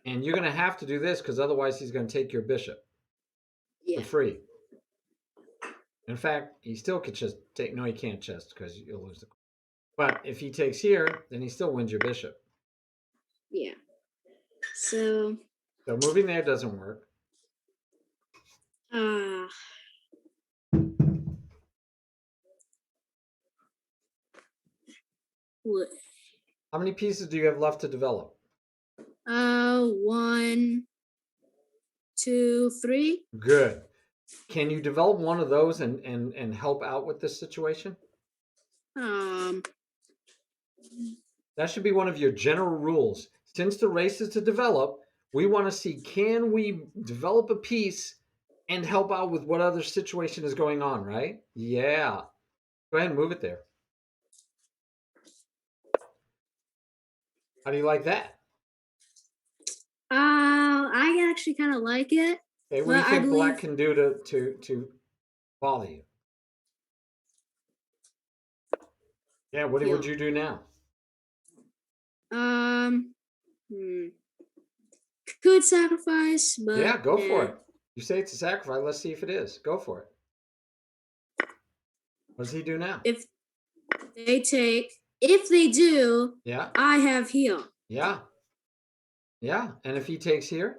and you're going to have to do this because otherwise he's going to take your bishop for Yeah. free. In fact, he still could just take. No, he can't just because you'll lose the. But if he takes here, then he still wins your bishop. Yeah. So, So moving there doesn't work. uh, what? How many pieces do you have left to develop? 1, 2, 3. Good. Can you develop one of those and help out with this situation? Um, That should be one of your general rules. Since the race is to develop, we want to see, can we develop a piece and help out with what other situation is going on, right? Yeah. Go ahead and move it there. How do you like that? I actually kind of like it, Okay, what do you but I think black believe, can do to bother you? Yeah, what yeah. would you do now? Um, hmm, could sacrifice, Yeah, but go for it. You say it's a sacrifice. Let's see if it is. Go for it. What does he do now? if they take, if they do, Yeah, I have heal. yeah, yeah. And if he takes here,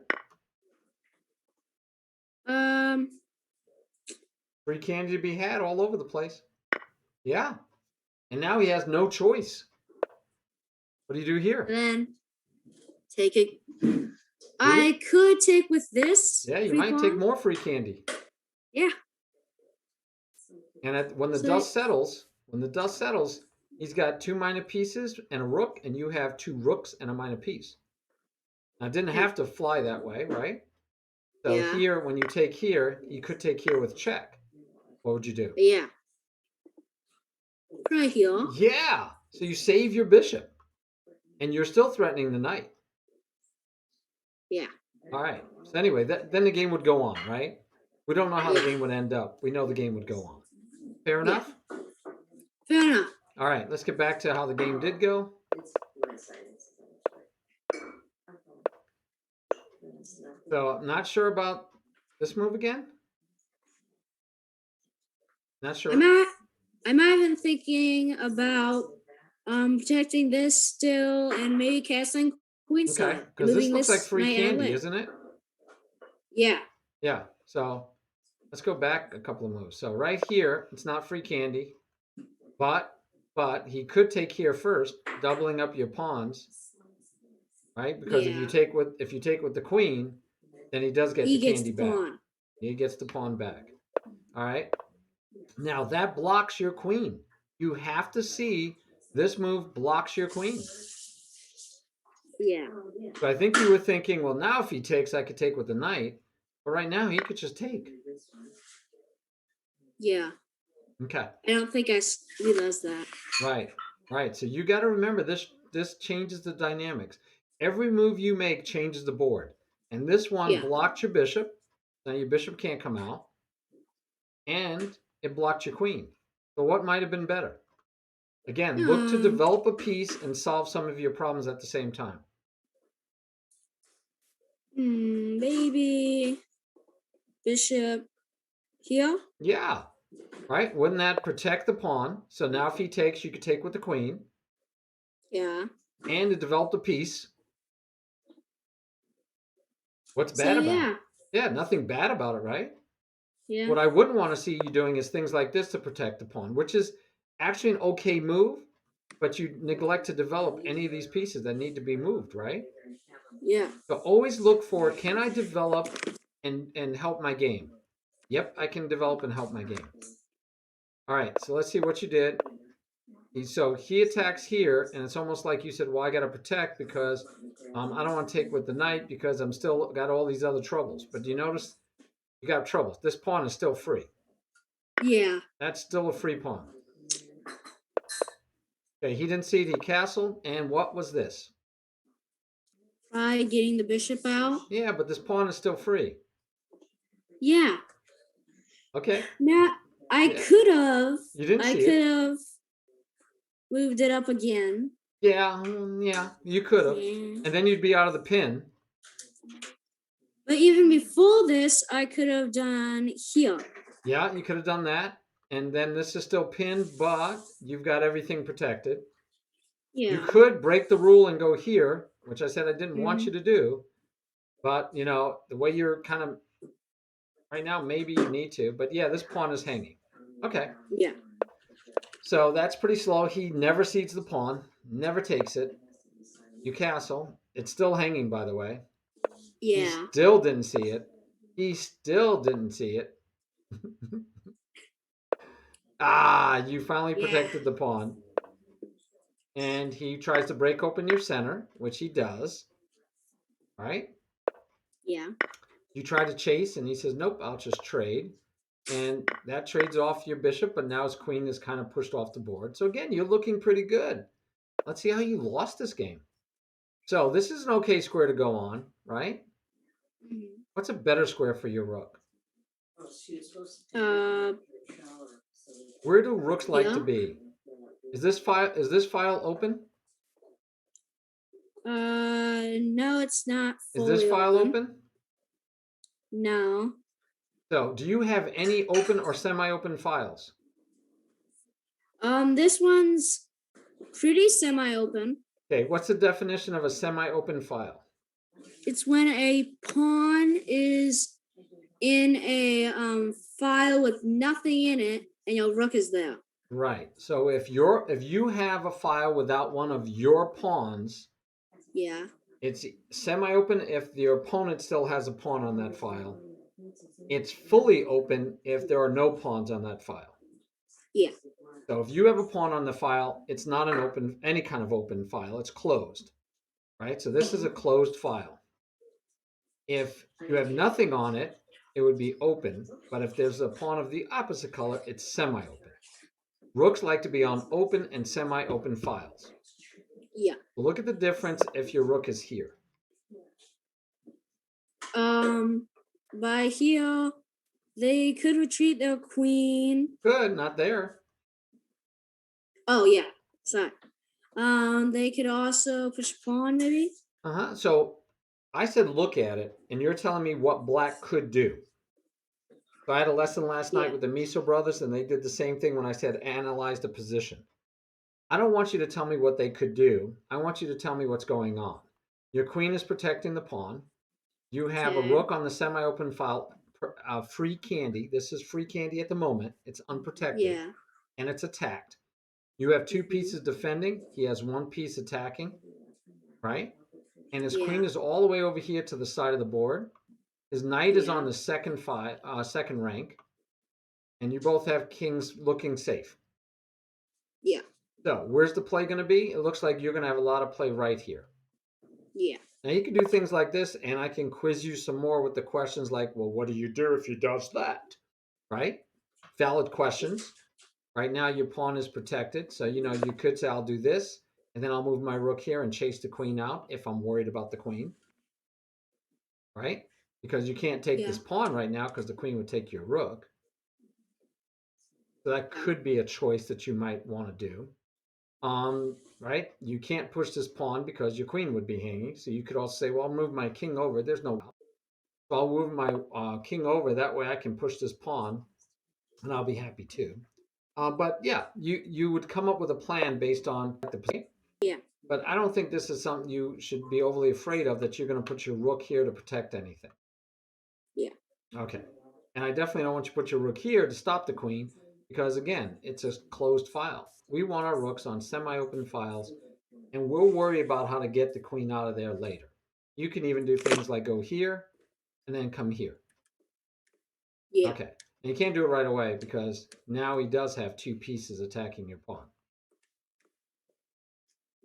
Um, free candy to be had all over the place. Yeah. And now he has no choice. What do you do here? then take it. See? I could take with this Yeah, you free might take pawn. more free candy. Yeah. And when the So dust settles, he's got 2 minor pieces and a rook, and you have 2 rooks and a minor piece. Now, it didn't yeah, have to fly that way, right? So yeah, here, when you take here, you could take here with check. What would you do? yeah. Right here. Yeah. So you save your bishop, and you're still threatening the knight. Yeah, All right. So anyway, then the game would go on, right? We don't know how the yeah, game would end up. We know the game would go on. Fair yeah. enough? Fair enough. All right, let's get back to how the game did go. So, not sure about this move again? Not I'm sure? at. I'm even thinking about protecting this still and maybe casting Okay, queenside and because this moving looks like this free knight out of the candy, way. isn't it? Yeah, Yeah, so let's go back a couple of moves. So right here, it's not free candy, but he could take here first, doubling up your pawns, right? Because yeah. if you take with the queen, then he does get the He gets candy the back. pawn. He gets the pawn back. All right. Now that blocks your queen. You have to see this move blocks your queen. Yeah, So I think you were thinking, well, now if he takes, I could take with the knight. But right now he could just take. yeah. Okay. I don't think I realized that. Right. Right. So you got to remember this changes the dynamics. Every move you make changes the board. And this one Yeah. blocked your bishop. Now your bishop can't come out. And it blocked your queen. So what might have been better? Again, look to Um, develop a piece and solve some of your problems at the same time. maybe bishop here. Yeah. Right? Wouldn't that protect the pawn? So now if he takes, you could take with the queen. Yeah. And it developed a piece. What's So bad about it? yeah, Yeah, nothing bad about it, right? yeah, What I wouldn't want to see you doing is things like this to protect the pawn, which is actually an okay move, but you neglect to develop any of these pieces that need to be moved, right? Yeah. So always look for, can I develop and help my game? Yep, I can develop and help my game. All right, so let's see what you did. So he attacks here, and it's almost like you said, well, I got to protect because I don't want to take with the knight because I'm still got all these other troubles. But do you notice you got troubles? This pawn is still free. Yeah. That's still a free pawn. Okay, he didn't see it. He castled, and what was this? Try getting the bishop out. Yeah, but this pawn is still free. Yeah. Okay. Now I Yeah. could have. You didn't I see could it. have moved it up again. Yeah, yeah, you could have. Yeah. And then you'd be out of the pin. But even before this, I could have done here. Yeah, you could have done that. And then this is still pinned, but you've got everything protected. You Yeah. could break the rule and go here, which I said I didn't want Hmm. you to do. But, the way you're kind of right now, maybe you need to. But yeah, this pawn is hanging. Okay. Yeah. So that's pretty slow. He never cedes the pawn, never takes it. You castle. It's still hanging, by the way. He Yeah. still didn't see it. He still didn't see it. You finally Yeah. protected the pawn. And he tries to break open your center, which he does. Right? Yeah. You try to chase, and he says, nope, I'll just trade. And that trades off your bishop, but now his queen is kind of pushed off the board. So again, you're looking pretty good. Let's see how you lost this game. So this is an okay square to go on, right? Mhm. What's a better square for your rook? Uh. Where do rooks like to Yeah. be? Is this file open? No, it's not Is this fully file open. open? No. So do you have any open or semi-open files? This one's pretty semi-open. Okay, what's the definition of a semi-open file? It's when a pawn is in a file with nothing in it, and your rook is there. Right. So if you have a file without one of your pawns, Yeah. it's semi-open if your opponent still has a pawn on that file. It's fully open if there are no pawns on that file. Yeah. So if you have a pawn on the file, it's not any kind of open file. It's closed, right? So this is a closed file. If you have nothing on it, it would be open. But if there's a pawn of the opposite color, it's semi-open. Rooks like to be on open and semi-open files. Yeah. Look at the difference if your rook is here. By here, they could retreat their queen. Good, not there. Oh yeah. Sorry. They could also push pawn maybe. So I said look at it, and you're telling me what black could do. So I had a lesson last night Yeah. with the Miso brothers, and they did the same thing when I said analyze the position. I don't want you to tell me what they could do. I want you to tell me what's going on. Your queen is protecting the pawn. You have a Okay. rook on the semi-open file, free candy. This is free candy at the moment. It's unprotected, Yeah. and it's attacked. You have two Mhm. pieces defending. He has one piece attacking, right? And his Yeah. queen is all the way over here to the side of the board. His knight is on Yeah. the second rank, and you both have kings looking safe. Yeah. So where's the play going to be? It looks like you're going to have a lot of play right here. Yeah. Now you can do things like this, and I can quiz you some more with the questions like, well, what do you do if he does that? Right? Valid questions. Right now your pawn is protected, so you could say I'll do this, and then I'll move my rook here and chase the queen out if I'm worried about the queen. Right? Because you can't take Yeah. this pawn right now because the queen would take your rook. So that could be a choice that you might want to do. Right? You can't push this pawn because your queen would be hanging. So you could also say, well, I'll move my king over. There's no. So I'll move my king over. That way I can push this pawn, and I'll be happy too. But yeah, you would come up with a plan based on the play. Yeah. But I don't think this is something you should be overly afraid of, that you're going to put your rook here to protect anything. Yeah. Okay. And I definitely don't want you to put your rook here to stop the queen, because again, it's a closed file. We want our rooks on semi-open files, and we'll worry about how to get the queen out of there later. You can even do things like go here and then come here. Yeah. Okay. And you can't do it right away because now he does have two pieces attacking your pawn.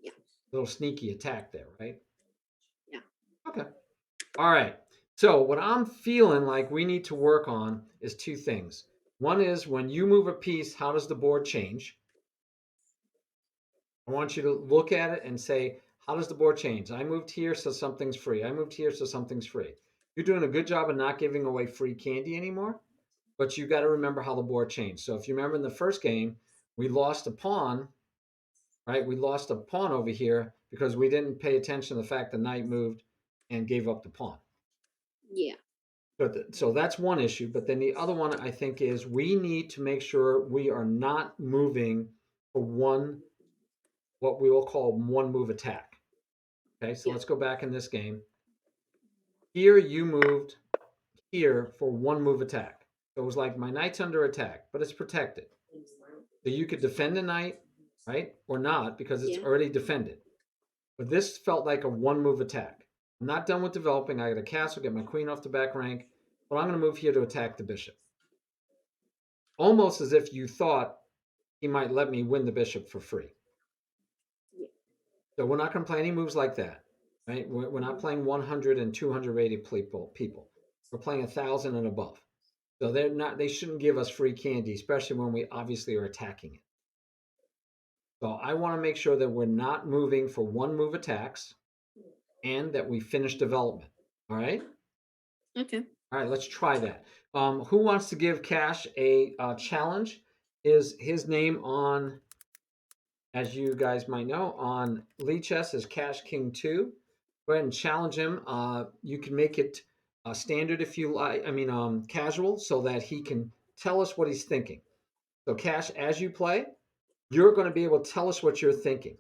Yeah. Little sneaky attack there, right? Yeah. Okay. All right. So what I'm feeling like we need to work on is two things. One is when you move a piece, how does the board change? I want you to look at it and say, how does the board change? I moved here, so something's free. I moved here, so something's free. You're doing a good job of not giving away free candy anymore, but you got to remember how the board changed. So if you remember in the first game, we lost a pawn, right? We lost a pawn over here because we didn't pay attention to the fact the knight moved and gave up the pawn. Yeah. So that's one issue. But then the other one I think is we need to make sure we are not moving for one, what we will call one move attack. Okay, so Yeah. let's go back in this game. Here you moved here for one move attack. So it was like my knight's under attack, but it's protected. So you could defend the knight, right? Or not because it's Yeah. already defended. But this felt like a one move attack. I'm not done with developing. I got a castle, get my queen off the back rank, but I'm going to move here to attack the bishop. Almost as if you thought he might let me win the bishop for free. Yeah. So we're not going to play any moves like that, right? We're not playing 100 and 200 rated people. We're playing 1,000 and above. So they're not. They shouldn't give us free candy, especially when we obviously are attacking it. So I want to make sure that we're not moving for one move attacks and that we finish development. All right. Okay. All right. Let's try that. Who wants to give Cash a challenge? Is his name on, as you guys might know, on Lee Chess is Cash King 2. Go ahead and challenge him. You can make it standard if you like. I mean, casual, so that he can tell us what he's thinking. So, Cash, as you play, you're going to be able to tell us what you're thinking.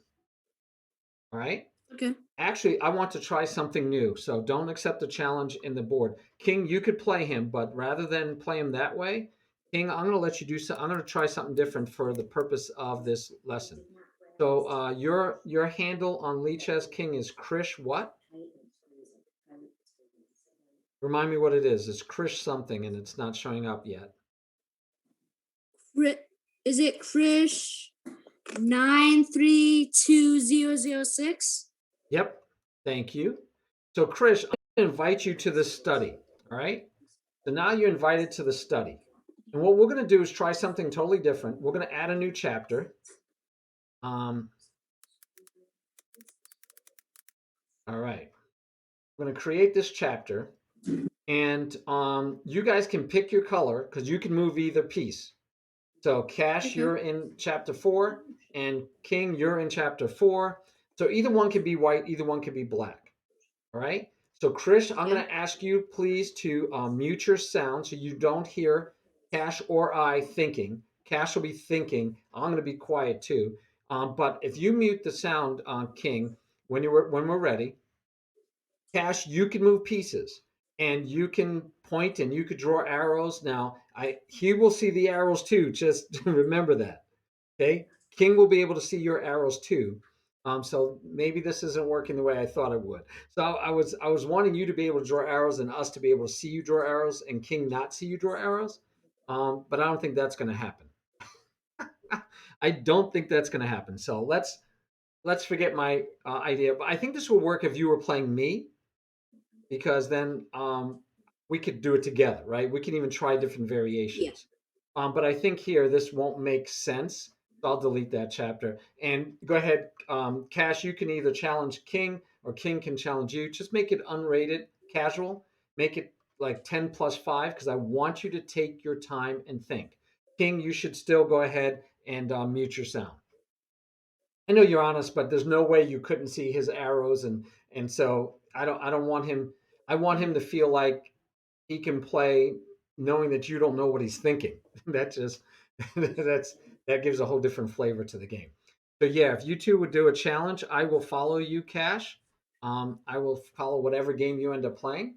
All right. Okay. Actually, I want to try something new. So don't accept the challenge in the board. King, you could play him, but rather than play him that way, King, I'm going to let you do so. I'm going to try something different for the purpose of this lesson. So your handle on Lee Chess King is Krish what? Remind me what it is. It's Krish something, and it's not showing up yet. Is it Krish 932006? Yep. Thank you. So Krish, I'm going to invite you to this study. All right. So now you're invited to the study. And what we're going to do is try something totally different. We're going to add a new chapter. Um, all right. I'm going to create this chapter. And you guys can pick your color because you can move either piece. So Cash, Okay. you're in chapter 4, and King, you're in chapter 4. So either one can be white, either one can be black. All right. So Krish, I'm Yeah. going to ask you please to mute your sound so you don't hear Cash or I thinking. Cash will be thinking. I'm going to be quiet too. But if you mute the sound, King, when we're ready, Cash, you can move pieces and you can point and you could draw arrows. Now, he will see the arrows too. Just remember that. Okay. King will be able to see your arrows too. So maybe this isn't working the way I thought it would. So I was wanting you to be able to draw arrows and us to be able to see you draw arrows and King not see you draw arrows. But I don't think that's going to happen. I don't think that's going to happen. So let's forget my idea. But I think this will work if you were playing me because then we could do it together, right? We can even try different Yeah. variations. But I think here this won't make sense. So I'll delete that chapter. And go ahead, Cash, you can either challenge King or King can challenge you. Just make it unrated, casual. Make it like 10 plus 5 because I want you to take your time and think. King, you should still go ahead and mute your sound. I know you're honest, but there's no way you couldn't see his arrows, and so I don't want him. I want him to feel like he can play knowing that you don't know what he's thinking. That just that's that gives a whole different flavor to the game. So yeah, if you two would do a challenge, I will follow you, Cash. I will follow whatever game you end up playing.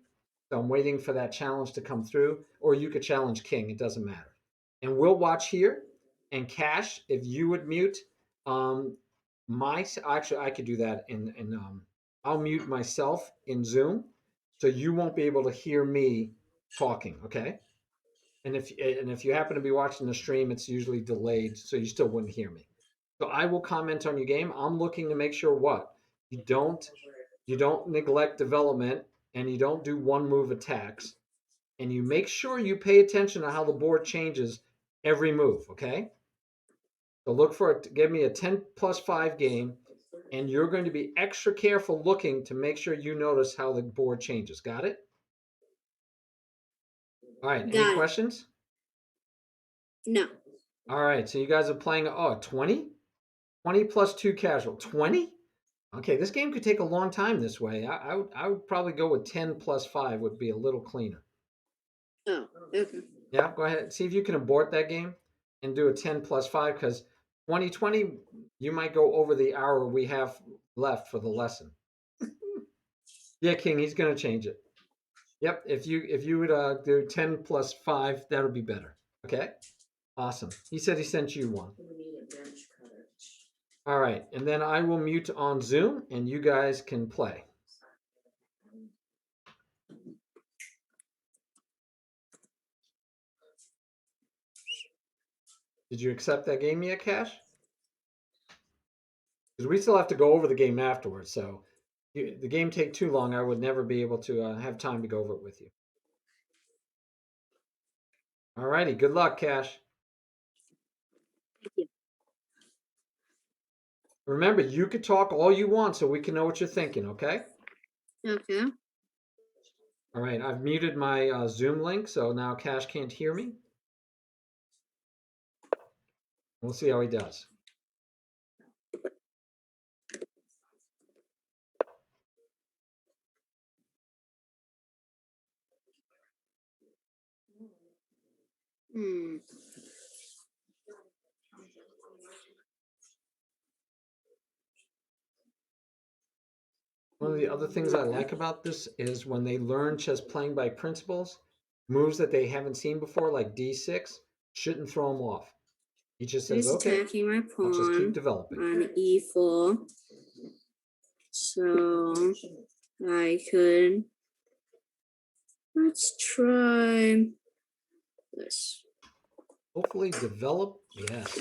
So I'm waiting for that challenge to come through, or you could challenge King. It doesn't matter, and we'll watch here. And Cash, if you would mute, um, actually I could do that I'll mute myself in Zoom, so you won't be able to hear me talking. Okay. And if you happen to be watching the stream, it's usually delayed, so you still wouldn't hear me. So I will comment on your game. I'm looking to make sure what you don't neglect development, and you don't do one move attacks, and you make sure you pay attention to how the board changes every move. Okay. So look for it to give me a 10+5 game, and you're going to be extra careful looking to make sure you notice how the board changes. Got it? All right. Any Got it. questions? No. All right. So you guys are playing 20? 20 plus 2 casual. 20? Okay, this game could take a long time this way. I would probably go with 10+5 would be a little cleaner. Oh, okay. Yeah, go ahead. See if you can abort that game and do a 10+5, because 2020, you might go over the hour we have left for the lesson. Yeah, King, he's gonna change it. Yep, if you would do 10+5, that would be better. Okay, awesome. He said he sent you one. All right, and then I will mute on Zoom, and you guys can play. Did you accept that game yet, Cash? Because we still have to go over the game afterwards. So the game take too long, I would never be able to have time to go over it with you. All righty, good luck, Cash. Thank you. Remember, you could talk all you want so we can know what you're thinking, okay? Okay. All right, I've muted my Zoom link, so now Cash can't hear me. We'll see how he does. Hmm. One of the other things I like about this is when they learn chess playing by principles, moves that they haven't seen before, like d6, shouldn't throw them off. He just says, He's okay, attacking my I'll just keep pawn developing. on e4. So I could. Let's try this. Hopefully develop, yes.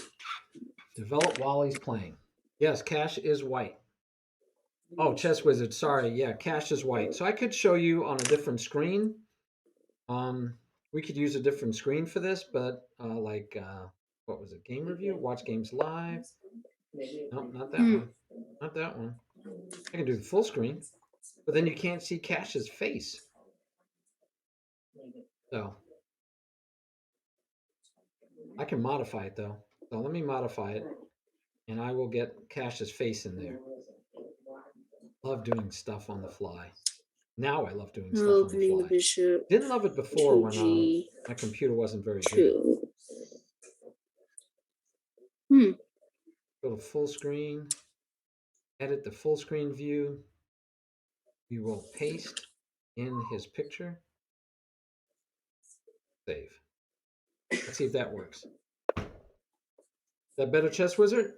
Develop while he's playing. Yes, Cash is white. Oh, Chess Wizard, sorry. Yeah, Cash is white. So I could show you on a different screen. We could use a different screen for this, but what was it? Game review? Watch games live? No, not that Hmm. one. Not that one. I can do the full screen, but then you can't see Cash's face. So I can modify it though. So let me modify it, and I will get Cash's face in there. Love doing stuff on the fly. Now I love doing stuff on the Opening the fly. bishop Didn't love it before to when g2. my computer wasn't very good. Hmm. Go to full screen, edit the full screen view. We will paste in his picture. Save. Let's see if that works. Is that better, Chess Wizard?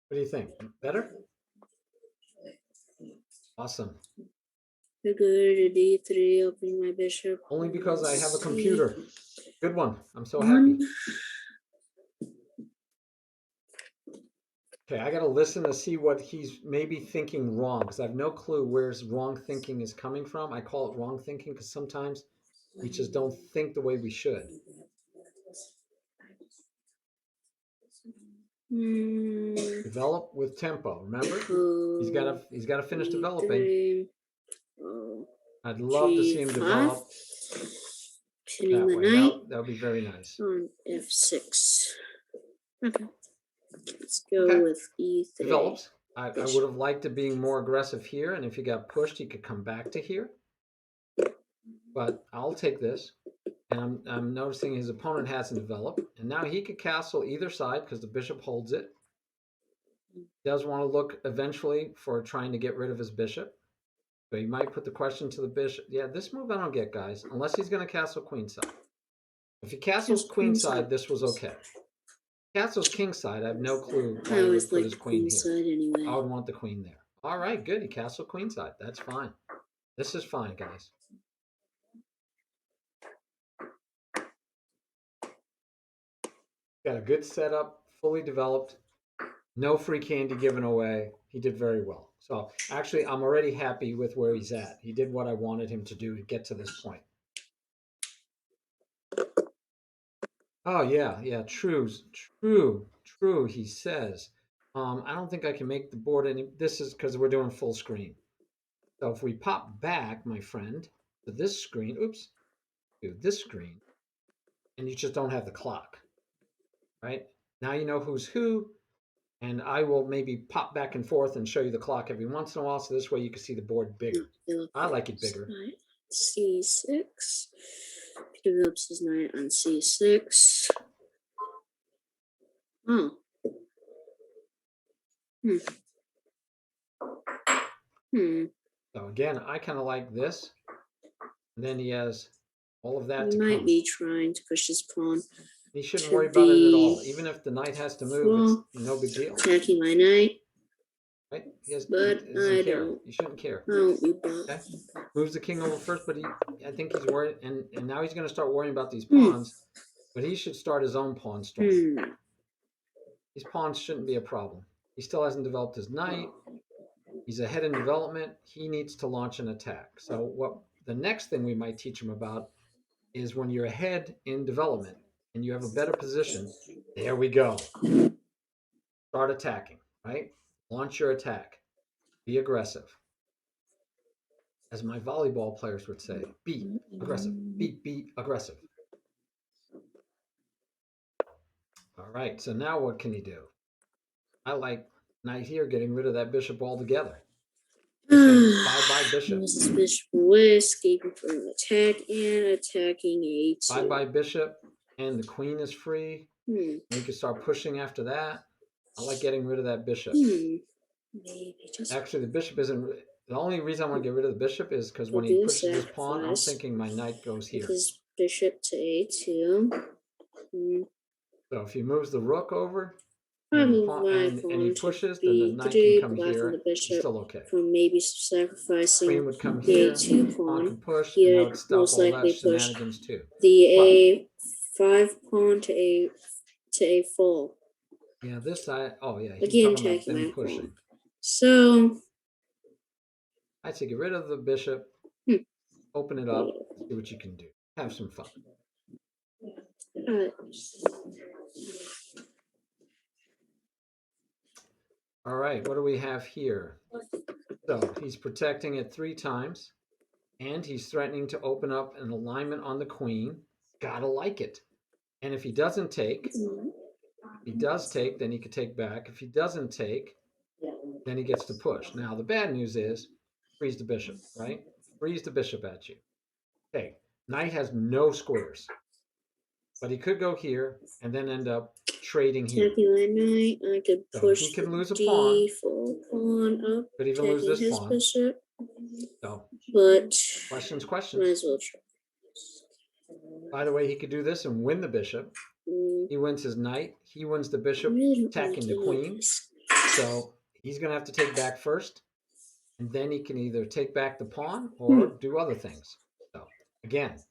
What do you think? Better? Awesome. I go to d3, opening my bishop. Only because I have a computer. Good one. I'm so One. happy. Okay, I got to listen to see what he's maybe thinking wrong, because I have no clue where his wrong thinking is coming from. I call it wrong thinking because sometimes we just don't think the way we should. Develop with tempo. Remember, he's got to finish developing. I'd love to see him develop Pinning that the way. knight That would be very nice. on f6. Okay. Let's go Okay. with e3. Develops. I would have liked it being more aggressive here, and if he got pushed, he could come back to here. But I'll take this. And I'm noticing his opponent hasn't developed. And now he could castle either side because the bishop holds it. He does want to look eventually for trying to get rid of his bishop. So he might put the question to the bishop. Yeah, this move I don't get, guys. Unless he's going to castle queenside. If he castles Just queenside. queenside, this was okay. Castles kingside, I have no clue I why he would always put like his the queen here. queenside anyway. I would want the queen there. All right, good. He castled queenside. That's fine. This is fine, guys. Got a good setup, fully developed, no free candy given away. He did very well. So actually, I'm already happy with where he's at. He did what I wanted him to do to get to this point. Oh yeah, true. He says, I don't think I can make the board any. This is because we're doing full screen. So if we pop back, my friend, to this screen, oops, to this screen, and you just don't have the clock, right? Now you know who's who, and I will maybe pop back and forth and show you the clock every once in a while, so this way you can see the board bigger. I like it bigger. Knight C6. Develops his knight on C6. Oh. So again, I kind of like this. And then he has all of that He to might come. be trying to push his pawn. He shouldn't worry about it at all. Even if the knight has to move, it's no big deal. Attacking my knight. Right? He I doesn't care. don't. You shouldn't care. I don't be bothered. Okay? Moves the king over first, but I think he's worried, and now he's going to start worrying about these pawns. But he should start his own pawn storm. These pawns shouldn't be a problem. He still hasn't developed his knight. He's ahead in development. He needs to launch an attack. So what the next thing we might teach him about is when you're ahead in development and you have a better position, there we go. Start attacking, right? Launch your attack. Be aggressive. As my volleyball players would say, be aggressive. Be aggressive. All right, so now what can he do? I like knight here, getting rid of that bishop altogether. Bye-bye bishop. This bishop away, escaping from an attack and attacking A2. Bye-bye bishop, and the queen is free. And we can start pushing after that. I like getting rid of that bishop. Actually, the bishop isn't. The only reason I want to get rid of the bishop is because when he pushes this pawn, I'm thinking my knight goes here. His bishop to A2. So if he moves the rook over and he pushes, then the knight can come here. He's still okay. From maybe sacrificing Queen would come here. A2 Pawn can push, and that would stop all that shenanigans too. The A5 pawn to A4. Yeah, this side. Oh yeah, he's Again, talking about them my pushing. pawn. So I'd say get rid of the bishop, open it up, see what you can do. Have some fun. All right, what do we have here? So he's protecting it 3 times, and he's threatening to open up an alignment on the queen. Gotta like it. And if he doesn't take, if he does take, then he could take back. If he doesn't take, then he gets to push. Now, the bad news is, frees the bishop, right? Frees the bishop at you. Okay, knight has no squares. But he could go here and then end up trading here. Attacking my knight, I could push he can lose a pawn up. Could even lose this pawn. Bishop. So, but questions. Might as well try. By the way, he could do this and win the bishop. He wins his knight. He wins the bishop, attacking the queen. So he's going to have to take back first, and then he can either take back the pawn or do other things. So again,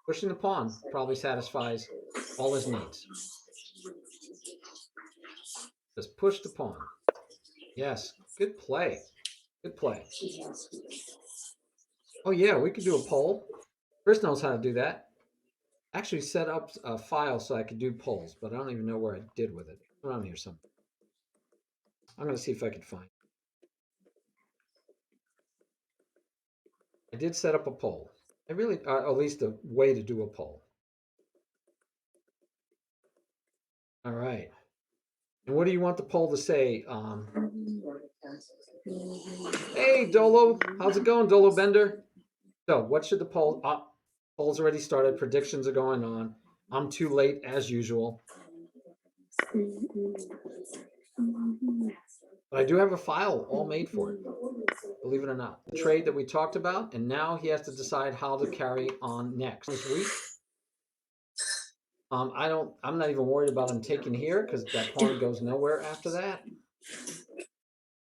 pushing the pawn probably satisfies all his needs. Just push the pawn. Yes, good play. Good play. Oh yeah, we could do a poll. Chris knows how to do that. Actually set up a file so I could do polls, but I don't even know where I did with it. Around here somewhere. I'm going to see if I can find it. I did set up a poll. I really, at least a way to do a poll. All right. And what do you want the poll to say? Hey, Dolo. How's it going, Dolo Bender? So what should the poll... poll's already started. Predictions are going on. I'm too late, as usual. But I do have a file all made for it. Believe it or not. The trade that we talked about, and now he has to decide how to carry on next this week. I don't. I'm not even worried about him taking here because that pawn goes nowhere after that.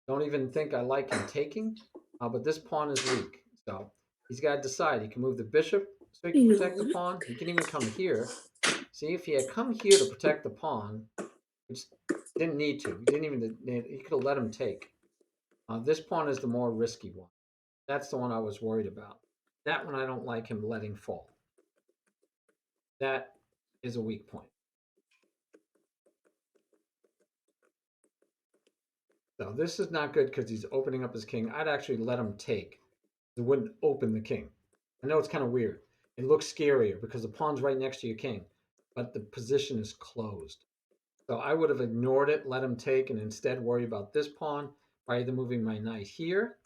Don't even think I like him taking. But this pawn is weak, so he's got to decide. He can move the bishop so he can protect the No. pawn. He can even come here. See, if he had come here to protect the pawn, which didn't need to. He didn't even. He could have let him take. This pawn is the more risky one. That's the one I was worried about. That one I don't like him letting fall. That is a weak point. So this is not good because he's opening up his king. I'd actually let him take. It wouldn't open the king. I know it's kind of weird. It looks scarier because the pawn's right next to your king, but the position is closed. So I would have ignored it, let him take, and instead worry about this pawn by either moving my knight here,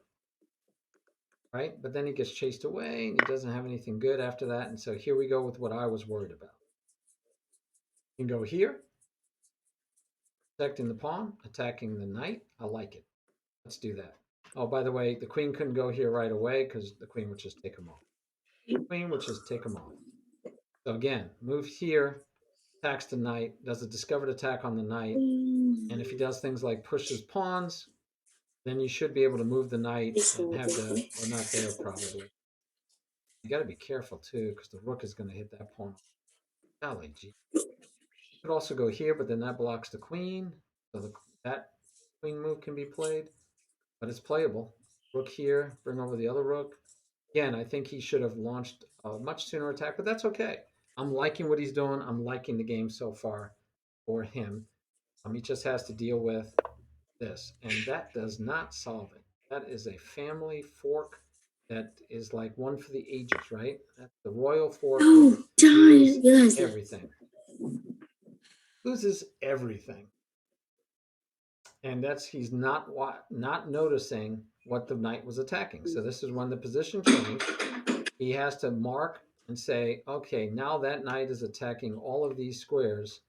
right? But then he gets chased away and he doesn't have anything good after that. And so here we go with what I was worried about. You can go here, protecting the pawn, attacking the knight. I like it. Let's do that. Oh, by the way, the queen couldn't go here right away because the queen would just take him off. Queen would just take him off. So again, move here, attacks the knight, does a discovered attack on the knight. And if he does things like pushes pawns, then you should be able to move the knight and have the, or not there probably. You got to be careful too because the rook is going to hit that pawn. Golly gee. Could also go here, but then that blocks the queen. So that queen move can be played, but it's playable. Rook here, bring over the other rook. Again, I think he should have launched a much sooner attack, but that's okay. I'm liking what he's doing. I'm liking the game so far for him. He just has to deal with this, and that does not solve it. That is a family fork that is like one for the ages, right? That's the royal fork Oh, where you darn! I lose didn't realize that. everything. Loses everything. And that's he's not noticing what the knight was attacking. So this is when the position changed. He has to mark and say, okay, now that knight is attacking all of these squares.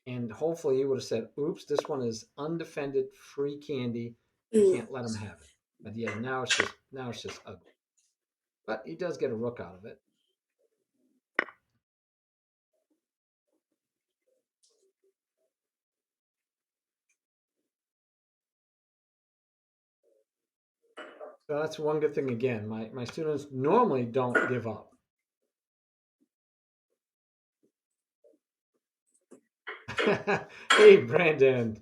And hopefully he would have said, oops, this one is undefended, free candy. I Mm. can't let him have it. But yeah, now it's just ugly. But he does get a rook out of it. So that's one good thing again. My students normally don't give up. Hey Brandon.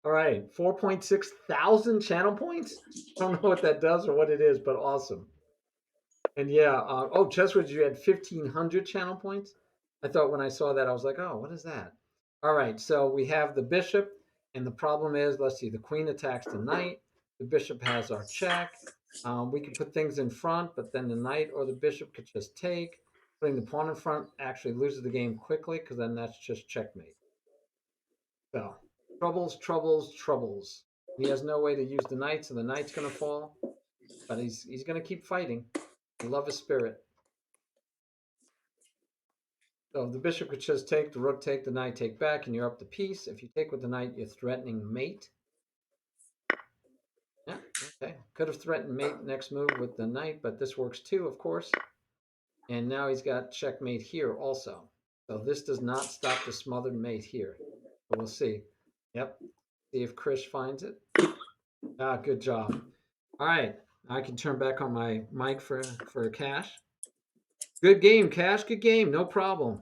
All right, 4.6 thousand channel points. I don't know what that does or what it is, but awesome. And yeah, oh, Chesswood, you had 1,500 channel points. I thought when I saw that, I was like, oh, what is that? All right, so we have the bishop, and the problem is, let's see, the queen attacks the knight. The bishop has our check. We can put things in front, but then the knight or the bishop could just take. Putting the pawn in front actually loses the game quickly because then that's just checkmate. So troubles, troubles, troubles. He has no way to use the knight, so the knight's going to fall, but he's going to keep fighting. I love his spirit. So the bishop could just take, the rook take, the knight take back, and you're up to peace. If you take with the knight, you're threatening mate. Yeah, okay. Could have threatened mate next move with the knight, but this works too, of course. And now he's got checkmate here also. So this does not stop the smothered mate here. But we'll see. Yep. See if Krish finds it. Ah, good job. All right. I can turn back on my mic for Cash. Good game, Cash. Good game. No problem.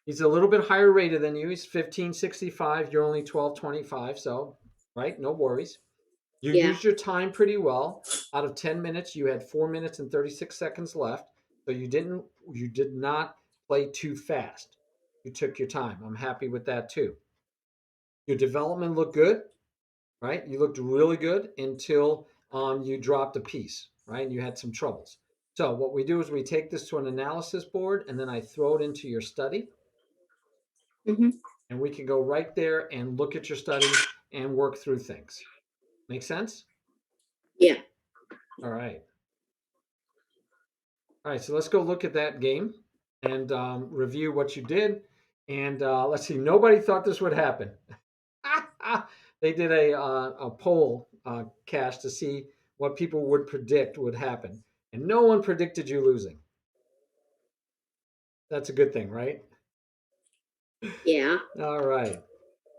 He's a little bit higher rated than you. He's 1565. You're only 1225. So, right, no worries. You Yeah. used your time pretty well. Out of 10 minutes, you had 4 minutes and 36 seconds left. So you did not play too fast. You took your time. I'm happy with that too. Your development looked good, right? You looked really good until you dropped a piece, right? And you had some troubles. So what we do is we take this to an analysis board and then I throw it into your study Mm-hmm. and we can go right there and look at your study and work through things. Make sense? Yeah. All right. All right. So let's go look at that game and review what you did. And let's see. Nobody thought this would happen. They did a poll Cash to see what people would predict would happen, and no one predicted you losing. That's a good thing, right? Yeah. All right.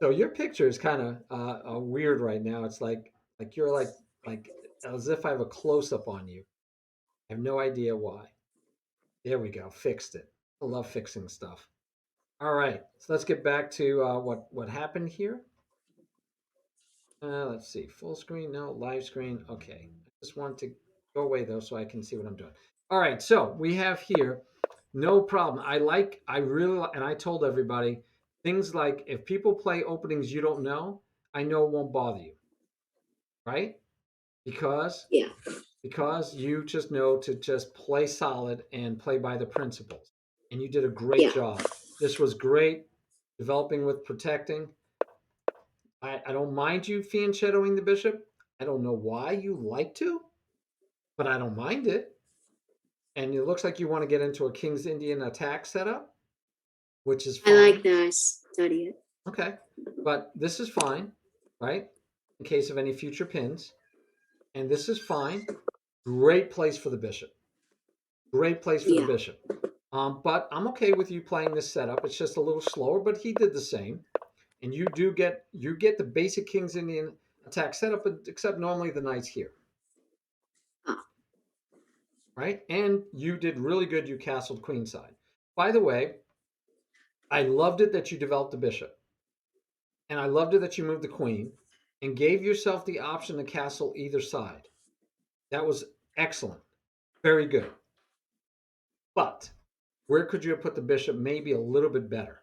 So your picture is kind of weird right now. It's like you're like as if I have a close up on you. I have no idea why. There we go. Fixed it. I love fixing stuff. All right. So let's get back to what happened here. Let's see. Full screen? No. Live screen? Okay. I just want to go away though so I can see what I'm doing. All right. So we have here, no problem. I really, and I told everybody things like if people play openings you don't know, I know it won't bother you, right? Because Yeah. because you just know to just play solid and play by the principles. And you did a great Yeah. job. This was great. Developing with protecting. I don't mind you fianchettoing the bishop. I don't know why you like to, but I don't mind it. And it looks like you want to get into a King's Indian attack setup, which is I like fine. that. I study it. Okay. But this is fine, right? In case of any future pins. And this is fine. Great place for the bishop. Great place for the Yeah. bishop. But I'm okay with you playing this setup. It's just a little slower, but he did the same. And you get the basic King's Indian attack setup, except normally the knight's here. Oh, Right? And you did really good. You castled queenside. By the way, I loved it that you developed the bishop, and I loved it that you moved the queen, and gave yourself the option to castle either side. That was excellent, very good. But where could you have put the bishop? Maybe a little bit better.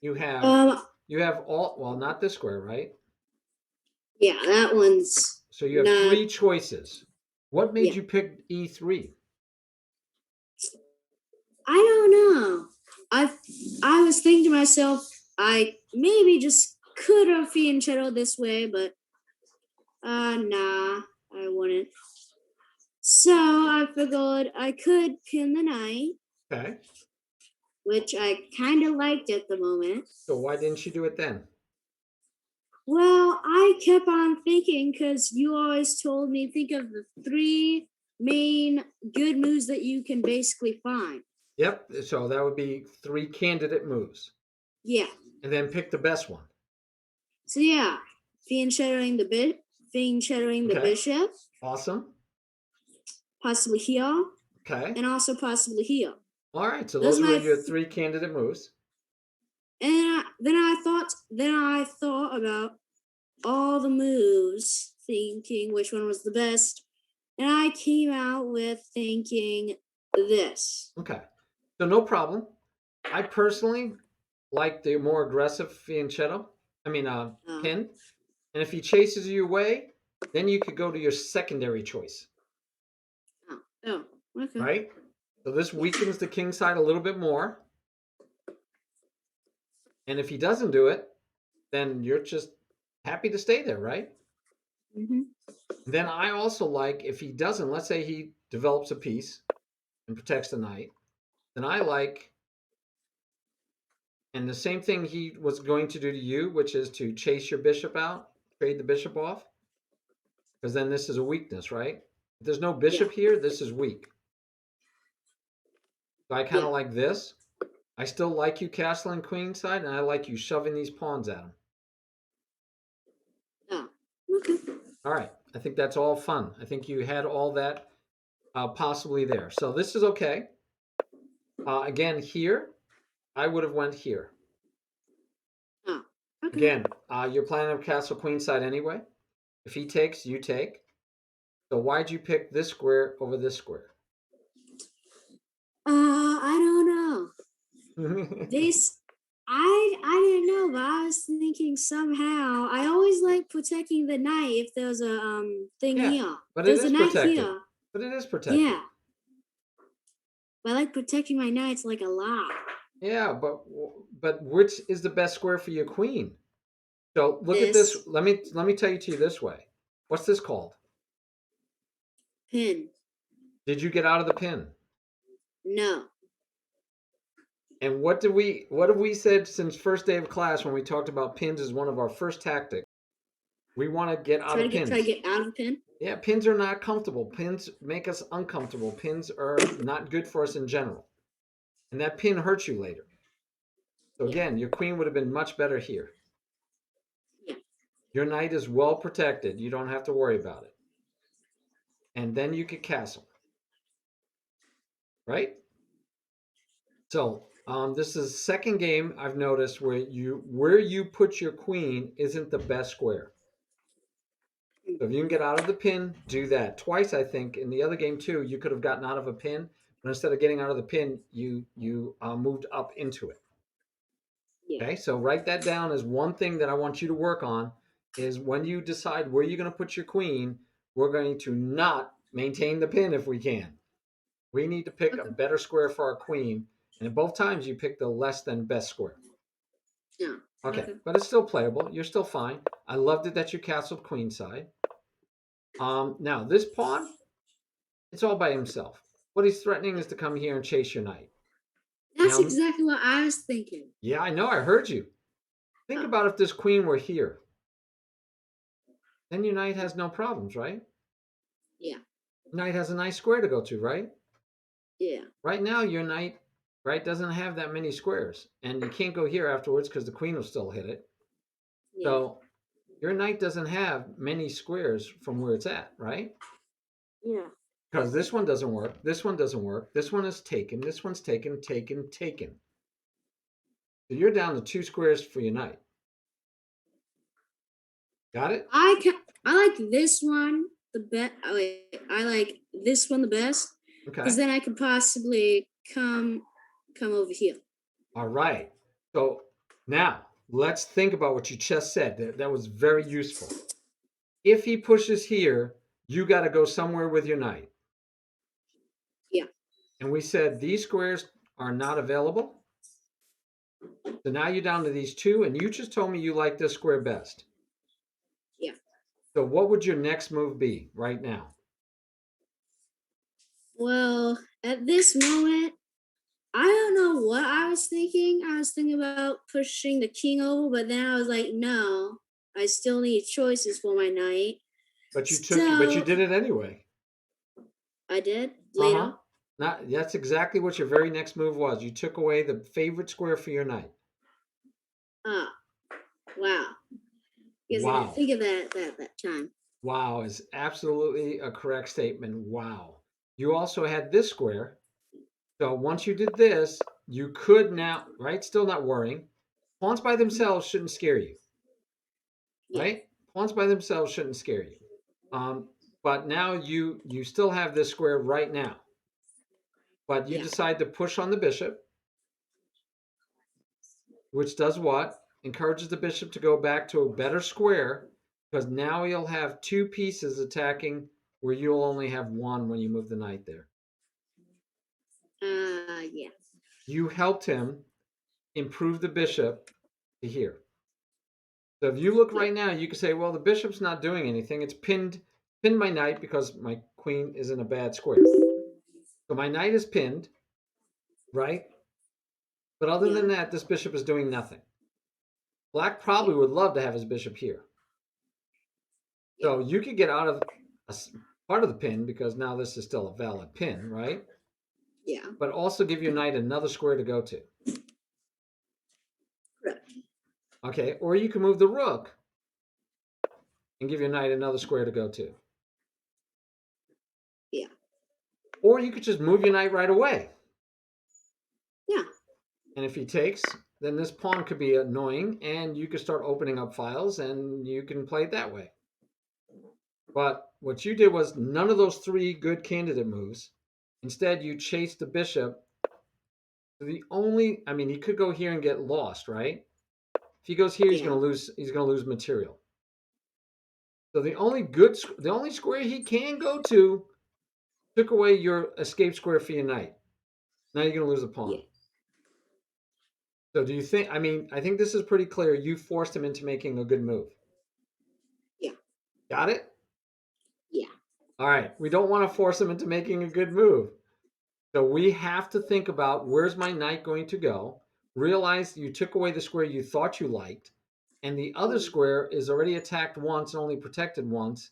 You have um. you have all well, not this square, right? Yeah. That one's So you have not. three choices. What made Yeah. you pick E3? I don't know. I I was thinking to myself, I maybe just could have fianchetto this way, but nah, I wouldn't. So I figured I could pin the knight, Okay. which I kind of liked at the moment. So why didn't you do it then? Well, I kept on thinking because you always told me think of the three main good moves that you can basically find. Yep. So that would be three candidate moves. Yeah. And then pick the best one. So yeah, fianchettoing the Okay. bishop, Awesome. possibly here, Okay. and also possibly here. All right. So Those those are were my. your three candidate moves. Then I thought about all the moves, thinking which one was the best, and I came out with thinking this. Okay. So no problem. I personally like the more aggressive fianchetto. I mean, Oh, pin. And if he chases you away, then you could go to your secondary choice, oh, okay. right? So this Yeah. weakens the king side a little bit more. And if he doesn't do it, then you're just happy to stay there, right? Mm-hmm. Then I also like if he doesn't, let's say he develops a piece and protects the knight, then I like, and the same thing he was going to do to you, which is to chase your bishop out, trade the bishop off, because then this is a weakness, right? If there's no Yeah. bishop here, this is weak. So I kind Yeah. of like this. I still like you castling queen side, and I like you shoving these pawns at him. Oh, okay. All right. I think that's all fun. I think you had all that possibly there. So this is okay. Again, here, I would have went here. Oh, okay. Again, you're planning on castle queen side anyway. If he takes, you take. So why'd you pick this square over this square? I don't know. This I didn't know, but I was thinking somehow I always like protecting the knight if there's a thing Yeah, here. but it There's a is knight protected. here. But it is protected. Yeah. But I like protecting my knights like a lot. Yeah, but which is the best square for your queen? So look at this. This Let me tell you to you this way. What's this called? pin. Did you get out of the pin? No. And what have we said since first day of class when we talked about pins as one of our first tactics? We want to get out of Try to pins. get out of the pin. Yeah, pins are not comfortable. Pins make us uncomfortable. Pins are not good for us in general. And that pin hurts you later. So Yeah. again, your queen would have been much better here. Yeah. Your knight is well protected. You don't have to worry about it. And then you could castle, right? So this is second game I've noticed where you put your queen isn't the best square. So if you can get out of the pin, do that. Twice, I think, in the other game too, you could have gotten out of a pin, but instead of getting out of the pin, you moved up into it. Yeah. Okay, so write that down as one thing that I want you to work on. Is when you decide where you're going to put your queen, we're going to not maintain the pin if we can. We need to pick a Okay. better square for our queen, and in both times you pick the less than best square. Yeah. Okay, Okay. but it's still playable. You're still fine. I loved it that you castled queenside. Now this pawn, it's all by himself. What he's threatening is to come here and chase your knight. That's Now, exactly what I was thinking. yeah, I know. I heard you. Think Oh, about if this queen were here, then your knight has no problems, right? yeah. Knight has a nice square to go to, right? Yeah. Right now, your knight, right, doesn't have that many squares, and you can't go here afterwards because the queen will still hit it. Yeah. So your knight doesn't have many squares from where it's at, right? Yeah. Because this one doesn't work, this one doesn't work, this one is taken, this one's taken, taken, taken. So you're down to 2 squares for your knight. Got it? I like this one the best. I like this one the best because Okay. then I could possibly come over here. All right. So now let's think about what you just said. That was very useful. If he pushes here, you got to go somewhere with your knight. Yeah. And we said these squares are not available. So now you're down to these two, and you just told me you like this square best. Yeah. So what would your next move be right now? Well, at this moment, I don't know what I was thinking. I was thinking about pushing the king over, but then I was like, no, I still need choices for my knight. But you So did it anyway. I did Uh-huh. later. Not, that's exactly what your very next move was. You took away the favorite square for your knight. Ah, wow. Because I didn't Wow. think of that time. Wow is absolutely a correct statement. Wow. You also had this square. So once you did this, you could now, right? Still not worrying. Pawns by themselves shouldn't scare you, Yeah. right? Pawns by themselves shouldn't scare you. Um, but now you still have this square right now. But you Yeah. decide to push on the bishop, which does what? Encourages the bishop to go back to a better square because now he'll have two pieces attacking where you'll only have one when you move the knight there. Yeah. You helped him improve the bishop to here. So if you look Yeah. right now, you can say, well, the bishop's not doing anything. It's pinned my knight because my queen is in a bad square. So my knight is pinned, right? But other than Yeah. that, this bishop is doing nothing. Black probably Yeah. would love to have his bishop here. Yeah. So you could get out of part of the pin because now this is still a valid pin, right? Yeah. But also give your knight another square to go to. Correct. Okay, or you can move the rook and give your knight another square to go to. Yeah. Or you could just move your knight right away. Yeah. And if he takes, then this pawn could be annoying and you could start opening up files and you can play it that way. But what you did was none of those three good candidate moves. Instead, you chased the bishop. The only, I mean, he could go here and get lost, right? If he goes here, he's Yeah. going to lose. He's going to lose material. So the only square he can go to took away your escape square for your knight. Now you're going to lose a Yeah. pawn. So do you think? I mean, I think this is pretty clear. You forced him into making a good move. Yeah. Got it? Yeah. All right. We don't want to force him into making a good move. So we have to think about where's my knight going to go? Realize you took away the square you thought you liked, and the other Mm. square is already attacked once and only protected once.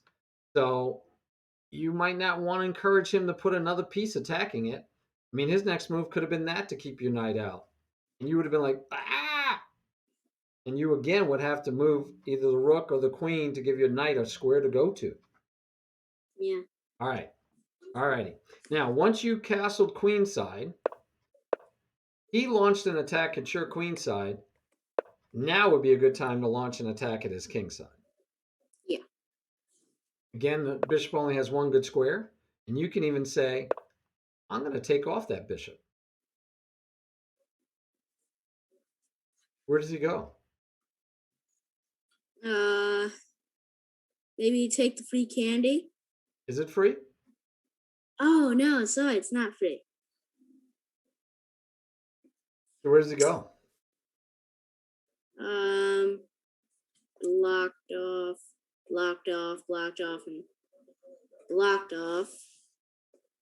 So you might not want to encourage him to put another piece attacking it. I mean, his next move could have been that to keep your knight out. And you would have been like, And you again would have to move either the rook or the queen to give your knight a square to go to. Yeah. All right. All righty. Now, once you castled queenside, he launched an attack at your queenside. Now would be a good time to launch an attack at his kingside. Yeah. Again, the bishop only has one good square, and you can even say, I'm going to take off that bishop. Where does he go? Uh, maybe take the free candy. Is it free? Oh no, sorry, it's not free. So where does he go? Um, blocked off, and blocked off.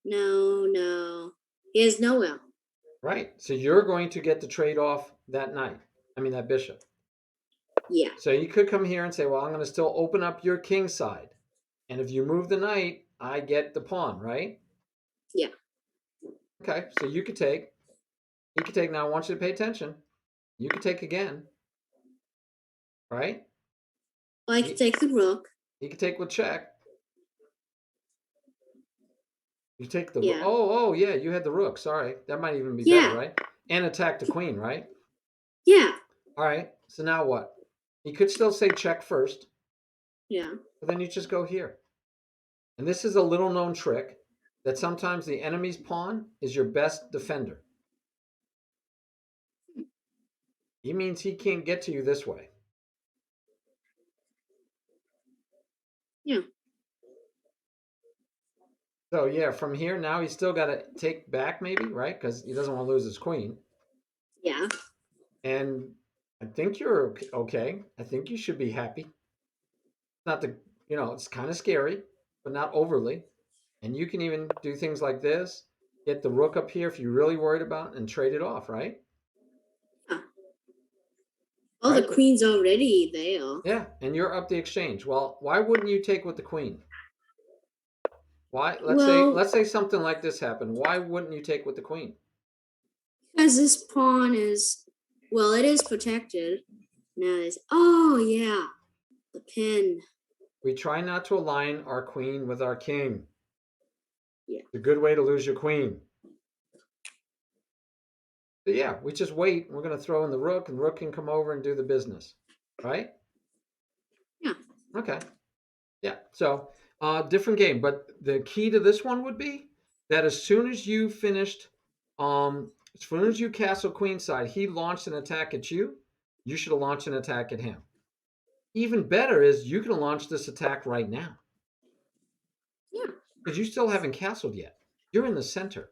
No, no. He has nowhere. Right. So you're going to get to trade off that knight. I mean, that bishop. Yeah. So you could come here and say, well, I'm going to still open up your king side. And if you move the knight, I get the pawn, right? Yeah. Okay. So you could take. He could take. Now I want you to pay attention. You could take again, right? Well, I could He, take the rook. he could take with check. You take the. Yeah. Oh, yeah. You had the rook. Sorry. That might even be better, Yeah. right? And attack the queen, right? Yeah. All right. So now what? He could still say check first, Yeah. but then you just go here. And this is a little known trick that sometimes the enemy's pawn is your best defender. He means he can't get to you this way. Yeah. So yeah, from here now he's still got to take back maybe, right? Because he doesn't want to lose his queen. Yeah. And I think you're okay. I think you should be happy. Not the, it's kind of scary, but not overly. And you can even do things like this. Get the rook up here if you're really worried about it and trade it off, right? Huh. Oh, the Right? queen's already there. Yeah, and you're up the exchange. Well, why wouldn't you take with the queen? Why? Well, Let's say something like this happened. Why wouldn't you take with the queen? because this pawn is, well, it is protected. Now it's, oh yeah, the pin. We try not to align our queen with our king. Yeah. It's a good way to lose your queen. But yeah, we just wait. We're going to throw in the rook, and the rook can come over and do the business, right? Yeah. Okay. Yeah. So different game, but the key to this one would be that as soon as you finished, as soon as you castle queenside, he launched an attack at you. You should have launched an attack at him. Even better is you can launch this attack right now Yeah. because you still haven't castled yet. You're in the center.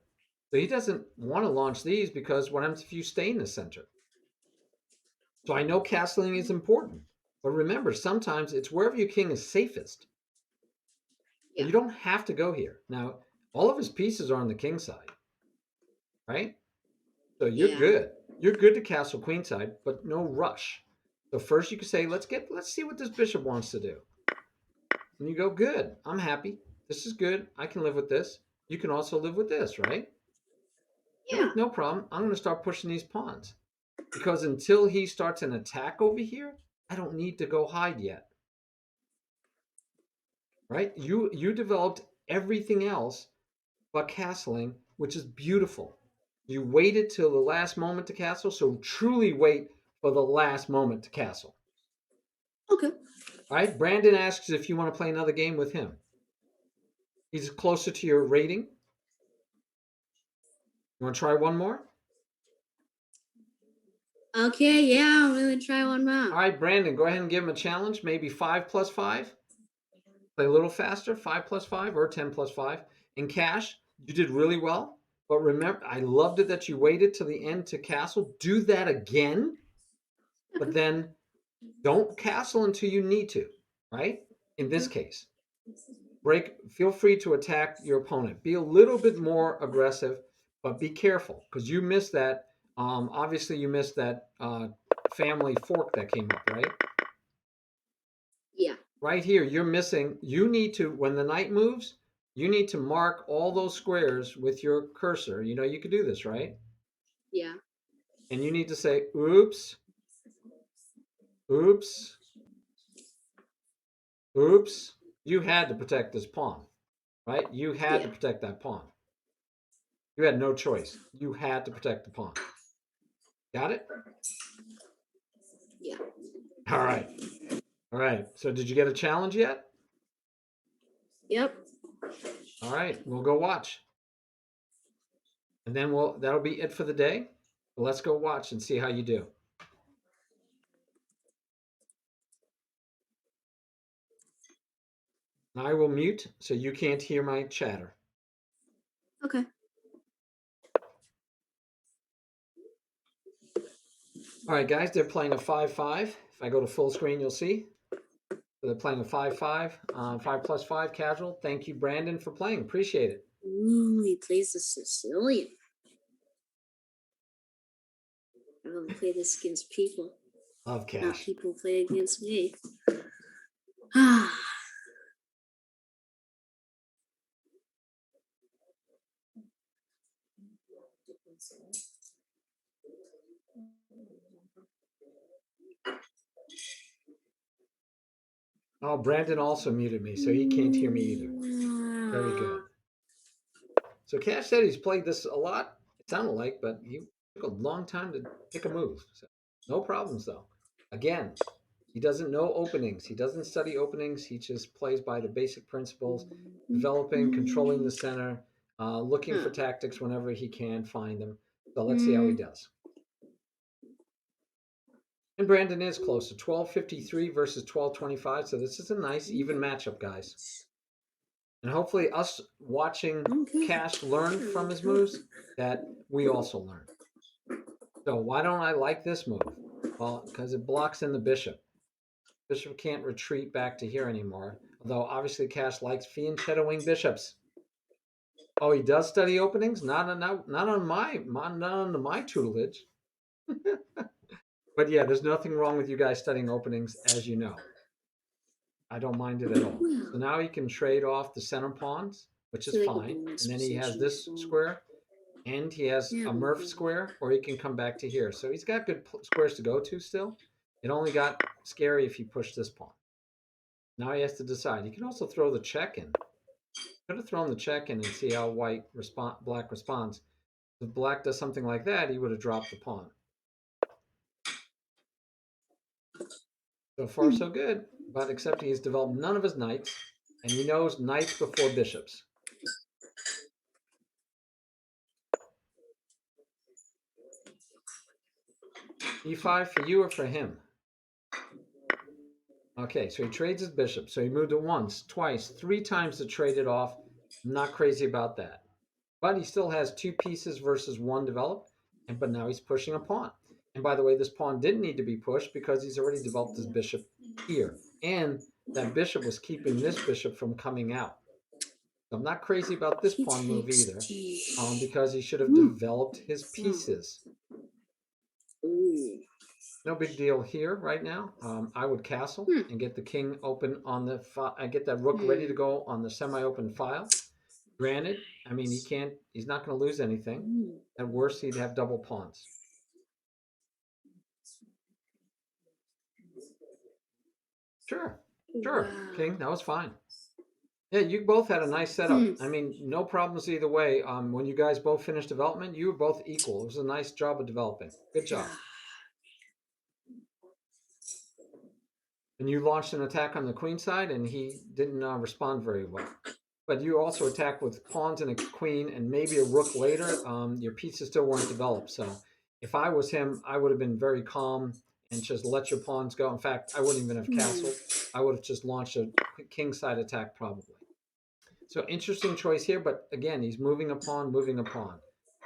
So he doesn't want to launch these because what happens if you stay in the center? So I know castling is important, but remember, sometimes it's wherever your king is safest. So Yeah. you don't have to go here. Now, all of his pieces are on the king side, right? So you're Yeah. good. You're good to castle queenside, but no rush. So first you can say, let's see what this bishop wants to do. And you go, good, I'm happy. This is good. I can live with this. You can also live with this, right? Yeah. No problem. I'm going to start pushing these pawns because until he starts an attack over here, I don't need to go hide yet, right? You developed everything else but castling, which is beautiful. You waited till the last moment to castle, so truly wait for the last moment to castle. Okay. All right. Brandon asks if you want to play another game with him. He's closer to your rating. You want to try one more? Okay. Yeah. I'm gonna try one All more. right, Brandon, go ahead and give him a challenge. Maybe 5 plus 5. Play a little faster, 5 plus 5 or 10 plus 5. In cash, you did really well. But remember, I loved it that you waited to the end to castle. Do that again, but then don't castle until you need to, right? In this case, feel free to attack your opponent. Be a little bit more aggressive, but be careful because you missed that. Obviously, you missed that family fork that came up, right? Yeah. Right here, you're missing. You need to, when the knight moves, you need to mark all those squares with your cursor. You know, you could do this, right? Yeah. And you need to say, oops, Oops. Oops. You had to protect this pawn, right? You had to Yeah. protect that pawn. You had no choice. You had to protect the pawn. Got it? Yeah. All right. All right. So did you get a challenge yet? Yep. All right. We'll go watch. And then that'll be it for the day. Let's go watch and see how you do. I will mute so you can't hear my chatter. Okay. All right, guys, they're playing a 5-5. If I go to full screen, you'll see. So they're playing a 5-5, 5+5 casual. Thank you, Brandon, for playing. Appreciate it. Ooh, he plays the Sicilian. I only play this against people, Love not cash. people play against me. Ah. Oh, Brandon also muted me, so he can't hear me either. Very good. So Cash said he's played this a lot, it sounded like, but he took a long time to pick a move. So no problems, though. Again, he doesn't know openings. He doesn't study openings. He just plays by the basic principles, developing, controlling the center, looking for tactics whenever he can find them. So let's see how he does. And Brandon is close to 1253 versus 1225. So this is a nice, even matchup, guys. And hopefully, us watching Cash learn from his moves, that we also learn. So why don't I like this move? Well, because it blocks in the bishop. Bishop can't retreat back to here anymore. Although obviously Cash likes fianchettoing bishops. Oh, he does study openings? Not on my tutelage. But yeah, there's nothing wrong with you guys studying openings, as you know. I don't mind it at all. So Well, now he can trade off the center pawns, which is so like a fine. bonus And then he has position this for square, and he has yeah. a Murph square, or he can come back to here. So he's got good squares to go to still. It only got scary if he pushed this pawn. Now he has to decide. He can also throw the check in. Could have thrown the check in and see how black responds. If black does something like that, he would have dropped the pawn. So far, so good. But except he's developed none of his knights, and he knows knights before bishops. E5 for you or for him? Okay, so he trades his bishop. So he moved it once, twice, 3 times to trade it off. I'm not crazy about that. But he still has 2 pieces versus 1 developed. But now he's pushing a pawn. And by the way, this pawn didn't need to be pushed because he's already developed his bishop here. And that bishop was keeping this bishop from coming out. So I'm not crazy about this He pawn move takes either, D. because he should have developed his pieces. Ooh. No big deal here right now. I would castle and get the king open on the I get that rook ready to go on the semi-open file. Granted, I mean he's not going to lose anything. At worst, he'd have double pawns. Sure, sure, Wow. king, that was fine. Yeah, you both had a nice setup. I mean, no problems either way. When you guys both finished development, you were both equal. It was a nice job of developing. Good job. And you launched an attack on the queen side, and he didn't respond very well. But you also attacked with pawns and a queen, and maybe a rook later. Your pieces still weren't developed. So, if I was him, I would have been very calm and just let your pawns go. In fact, I wouldn't even have castled. I would have just launched a king side attack probably. So interesting choice here, but again, he's moving a pawn, moving a pawn.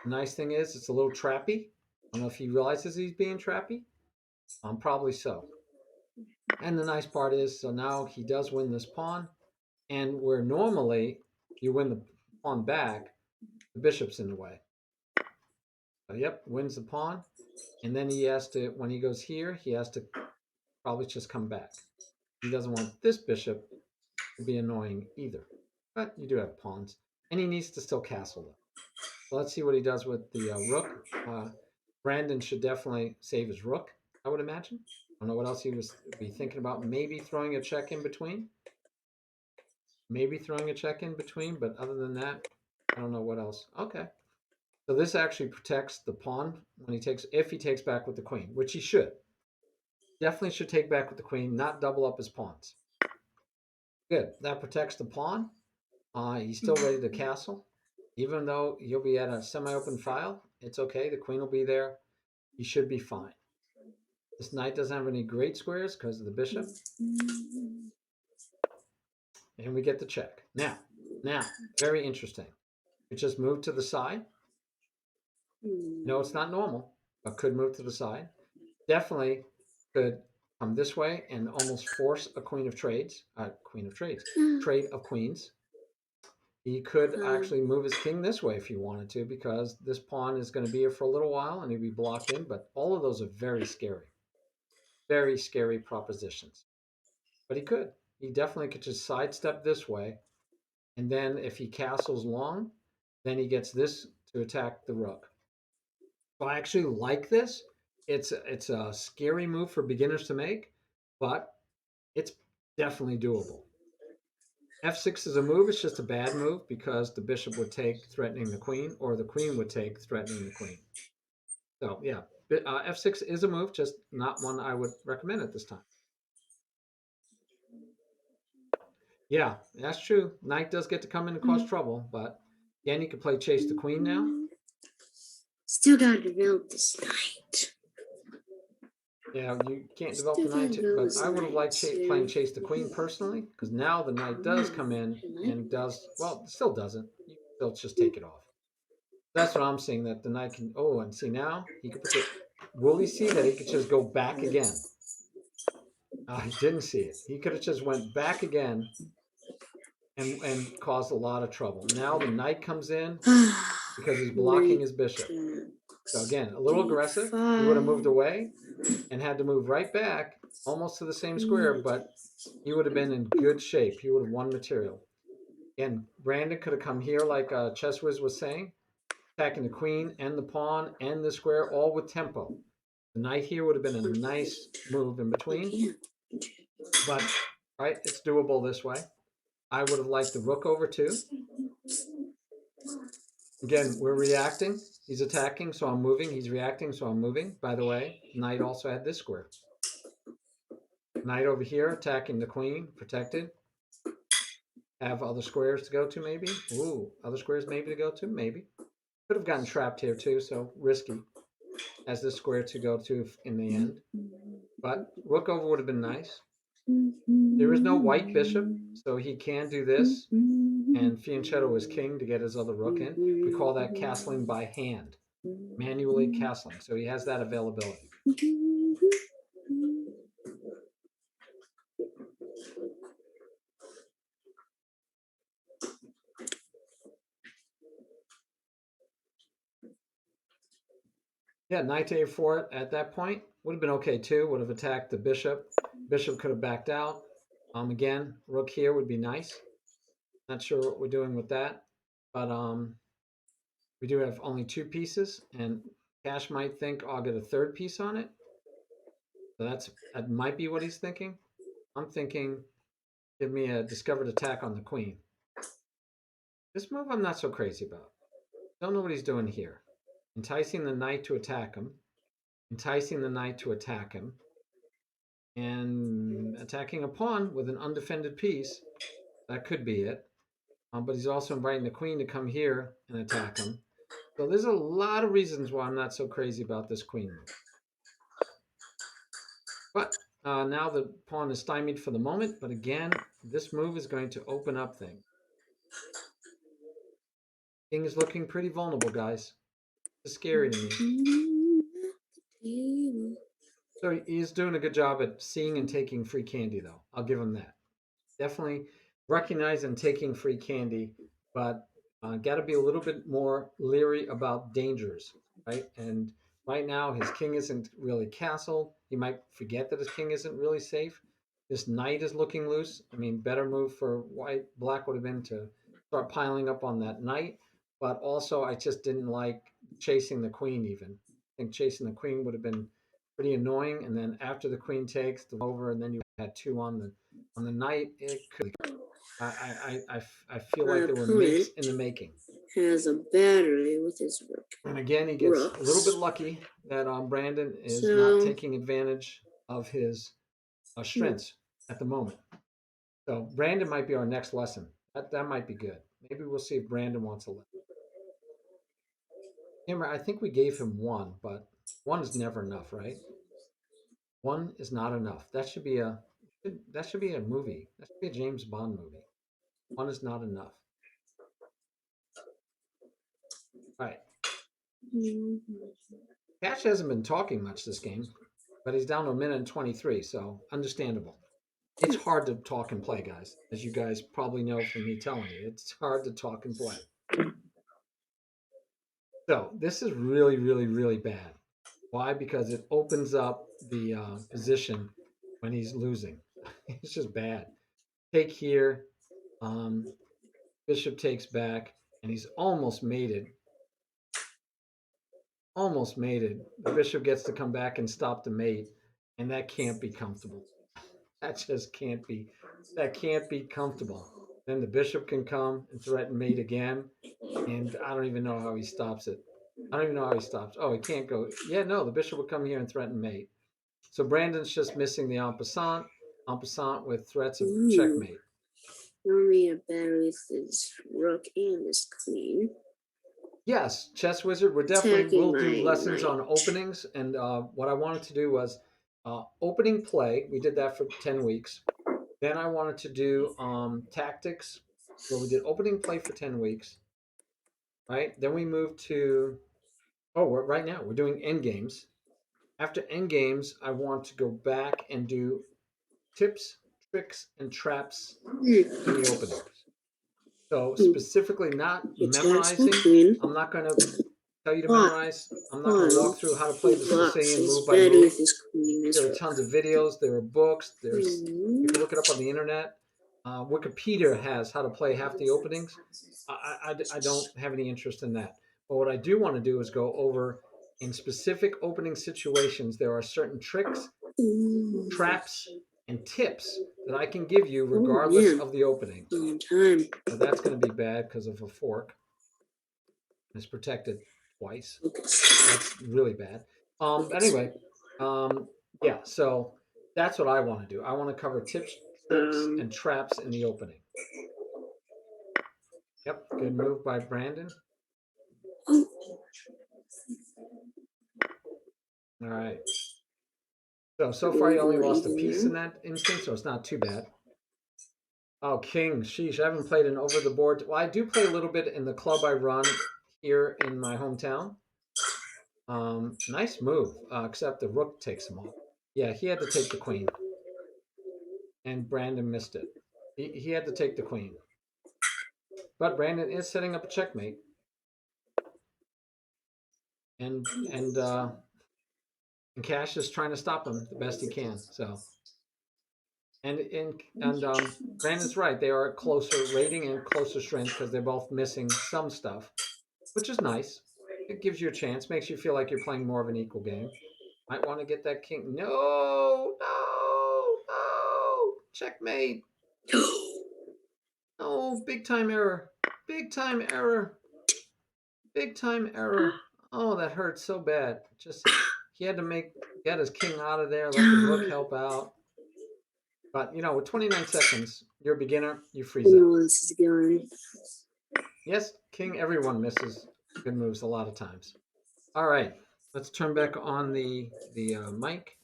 The nice thing is, it's a little trappy. I don't know if he realizes he's being trappy. Probably so. And the nice part is, so now he does win this pawn, and where normally you win the pawn back, the bishop's in the way. So, yep, wins the pawn, and then he has to, when he goes here, he has to probably just come back. He doesn't want this bishop to be annoying either. But you do have pawns, and he needs to still castle them. So let's see what he does with the rook. Brandon should definitely save his rook, I would imagine. I don't know what else he was be thinking about. Maybe throwing a check in between. Maybe throwing a check in between, but other than that, I don't know what else. Okay. So this actually protects the pawn when he takes, if he takes back with the queen, which he should. Definitely should take back with the queen, not double up his pawns. Good. That protects the pawn. He's still ready to castle. Even though you'll be at a semi-open file, it's okay. The queen will be there. He should be fine. This knight doesn't have any great squares because of the bishop. And we get the check. Now, very interesting. We just move to the side. No, it's not normal, but could move to the side. Definitely could come this way and almost force a queen of trades, trade of queens. He could actually move his king this way if he wanted to, because this pawn is going to be here for a little while and he'd be blocked in. But all of those are very scary propositions. But he could. He definitely could just sidestep this way. And then if he castles long, then he gets this to attack the rook. So I actually like this. It's a scary move for beginners to make, but it's definitely doable. F6 is a move. It's just a bad move because the bishop would take threatening the queen, or the queen would take threatening the queen. So yeah, F6 is a move, just not one I would recommend at this time. Yeah, that's true. Knight does get to come in and cause trouble, but again, you could play chase the queen now. Still gotta develop this knight. Yeah, you can't develop Still the gotta knight, develop but this I would have knight liked playing too. chase the queen personally, because now the knight does come in and does, well, still doesn't. You still just take it off. That's what I'm seeing, that the knight can, oh, and see now, he could put the, will he see that he could just go back again? He didn't see it. He could have just went back again and caused a lot of trouble. Now the knight comes in because he's blocking Knight his bishop. So takes again, a little aggressive. He would have moved d5. away and had to move right back almost to the same square, but he would have been in good shape. He would have won material. And Brandon could have come here, like Chess Wiz was saying, attacking the queen and the pawn and the square, all with tempo. The knight here would have been a nice move in between, but right, it's doable this way. I would have liked the rook over too. Again, we're reacting. He's attacking, so I'm moving. He's reacting, so I'm moving. By the way, knight also had this square. Knight over here attacking the queen, protected. Have other squares to go to, maybe. Ooh, other squares maybe to go to, maybe. Could have gotten trapped here too, so risky. Has this square to go to in the end. But rook over would have been nice. There is no white bishop, so he can do this. And Fianchetto is king to get his other rook in. We call that castling by hand, manually castling. So he has that availability. Yeah, knight to a4 at that point would have been okay too. Would have attacked the bishop. Bishop could have backed out. Again, rook here would be nice. Not sure what we're doing with that, but we do have only two pieces, and Cash might think, oh, I'll get a third piece on it. So that might be what he's thinking. I'm thinking, give me a discovered attack on the queen. This move I'm not so crazy about. Don't know what he's doing here. Enticing the knight to attack him. Enticing the knight to attack him. And attacking a pawn with an undefended piece. That could be it. But he's also inviting the queen to come here and attack him. So there's a lot of reasons why I'm not so crazy about this queen move. But now the pawn is stymied for the moment. But again, this move is going to open up things. King is looking pretty vulnerable, guys. It's scary to me. So he is doing a good job at seeing and taking free candy, though. I'll give him that. Definitely recognize and taking free candy, but got to be a little bit more leery about dangers, right? And right now, his king isn't really castled. He might forget that his king isn't really safe. This knight is looking loose. I mean, better move for black would have been to start piling up on that knight. But also, I just didn't like chasing the queen even. I think chasing the queen would have been pretty annoying. And then after the queen takes the over, and then you had two on the knight. It could. I feel My like there were makes opponent in the making. has a battery with his And again, he gets a little bit rooks. lucky that Brandon is not So, taking advantage of his strengths at the moment. So Brandon might be our next lesson. That might be good. Maybe we'll see if Brandon wants a lesson. I think we gave him one, but one is never enough, right? One is not enough. That should be a movie. That should be a James Bond movie. One is not enough. All right. Cash hasn't been talking much this game, but he's down to a minute and 23, so understandable. It's hard to talk and play, guys, as you guys probably know from me telling you. It's hard to talk and play. So this is really, really, really bad. Why? Because it opens up the position when he's losing. It's just bad. Take here. Um, Bishop takes back, and he's almost mated. Almost mated. The bishop gets to come back and stop the mate, and that can't be comfortable. That just can't be. That can't be comfortable. Then the bishop can come and threaten mate again, and I don't even know how he stops it. I don't even know how he stops. Oh, he can't go. Yeah, no, the bishop would come here and threaten mate. So Brandon's just missing the en passant with threats of ooh, checkmate. normally a battery with his rook and his queen. Yes, Chess Wizard, we're definitely Attacking will do my lessons knight. on openings. And what I wanted to do was opening play. We did that for 10 weeks. Then I wanted to do tactics, where we did opening play for 10 weeks. Right. Then we moved to, right now we're doing end games. After end games, I want to go back and do tips, tricks, and traps in the opening. So specifically not He attacks my memorizing. queen. I'm not going to tell you to But memorize. I'm not going to while walk through how to play he the blocks Sicilian his move by battery move. with his queen and his There are rook. tons of videos. There are books. There's You Hmm. can look it up on the internet. Wikipedia has how to play half the openings. I don't have any interest in that. But what I do want to do is go over in specific opening situations. There are certain tricks, Ooh. traps, and tips that I can give you Oh regardless man, of the opening. in time. So that's going to be bad because of a fork. It's protected twice. Focus. That's really bad. Focus. Anyway, um, yeah. So that's what I want to do. I want to cover tips, tricks, Um. and traps in the opening. Yep, good move by Brandon. Oh. All right. So far, he only Avoid lost a even piece in now. that instance, so it's not too bad. Oh, King, sheesh, I haven't played an over the board. Well, I do play a little bit in the club I run here in my hometown. Nice move, except the rook takes him off. Yeah, he had to take the queen, and Brandon missed it. He had to take the queen, but Brandon is setting up a checkmate, and Cash is trying to stop him the best he can. So, and Brandon's right; they are closer rating and closer strength because they're both missing some stuff, which is nice. It gives you a chance, makes you feel like you're playing more of an equal game. Might want to get that king. No, no, no. Checkmate. No, big time error. Big time error. Big time error. Oh, that hurts so bad. Just he had to get his king out of there, let the rook I help out. But with 29 seconds, you're a beginner, you freeze know up. where this is going. Yes, king, everyone misses good moves a lot of times. All right, let's turn back on the mic.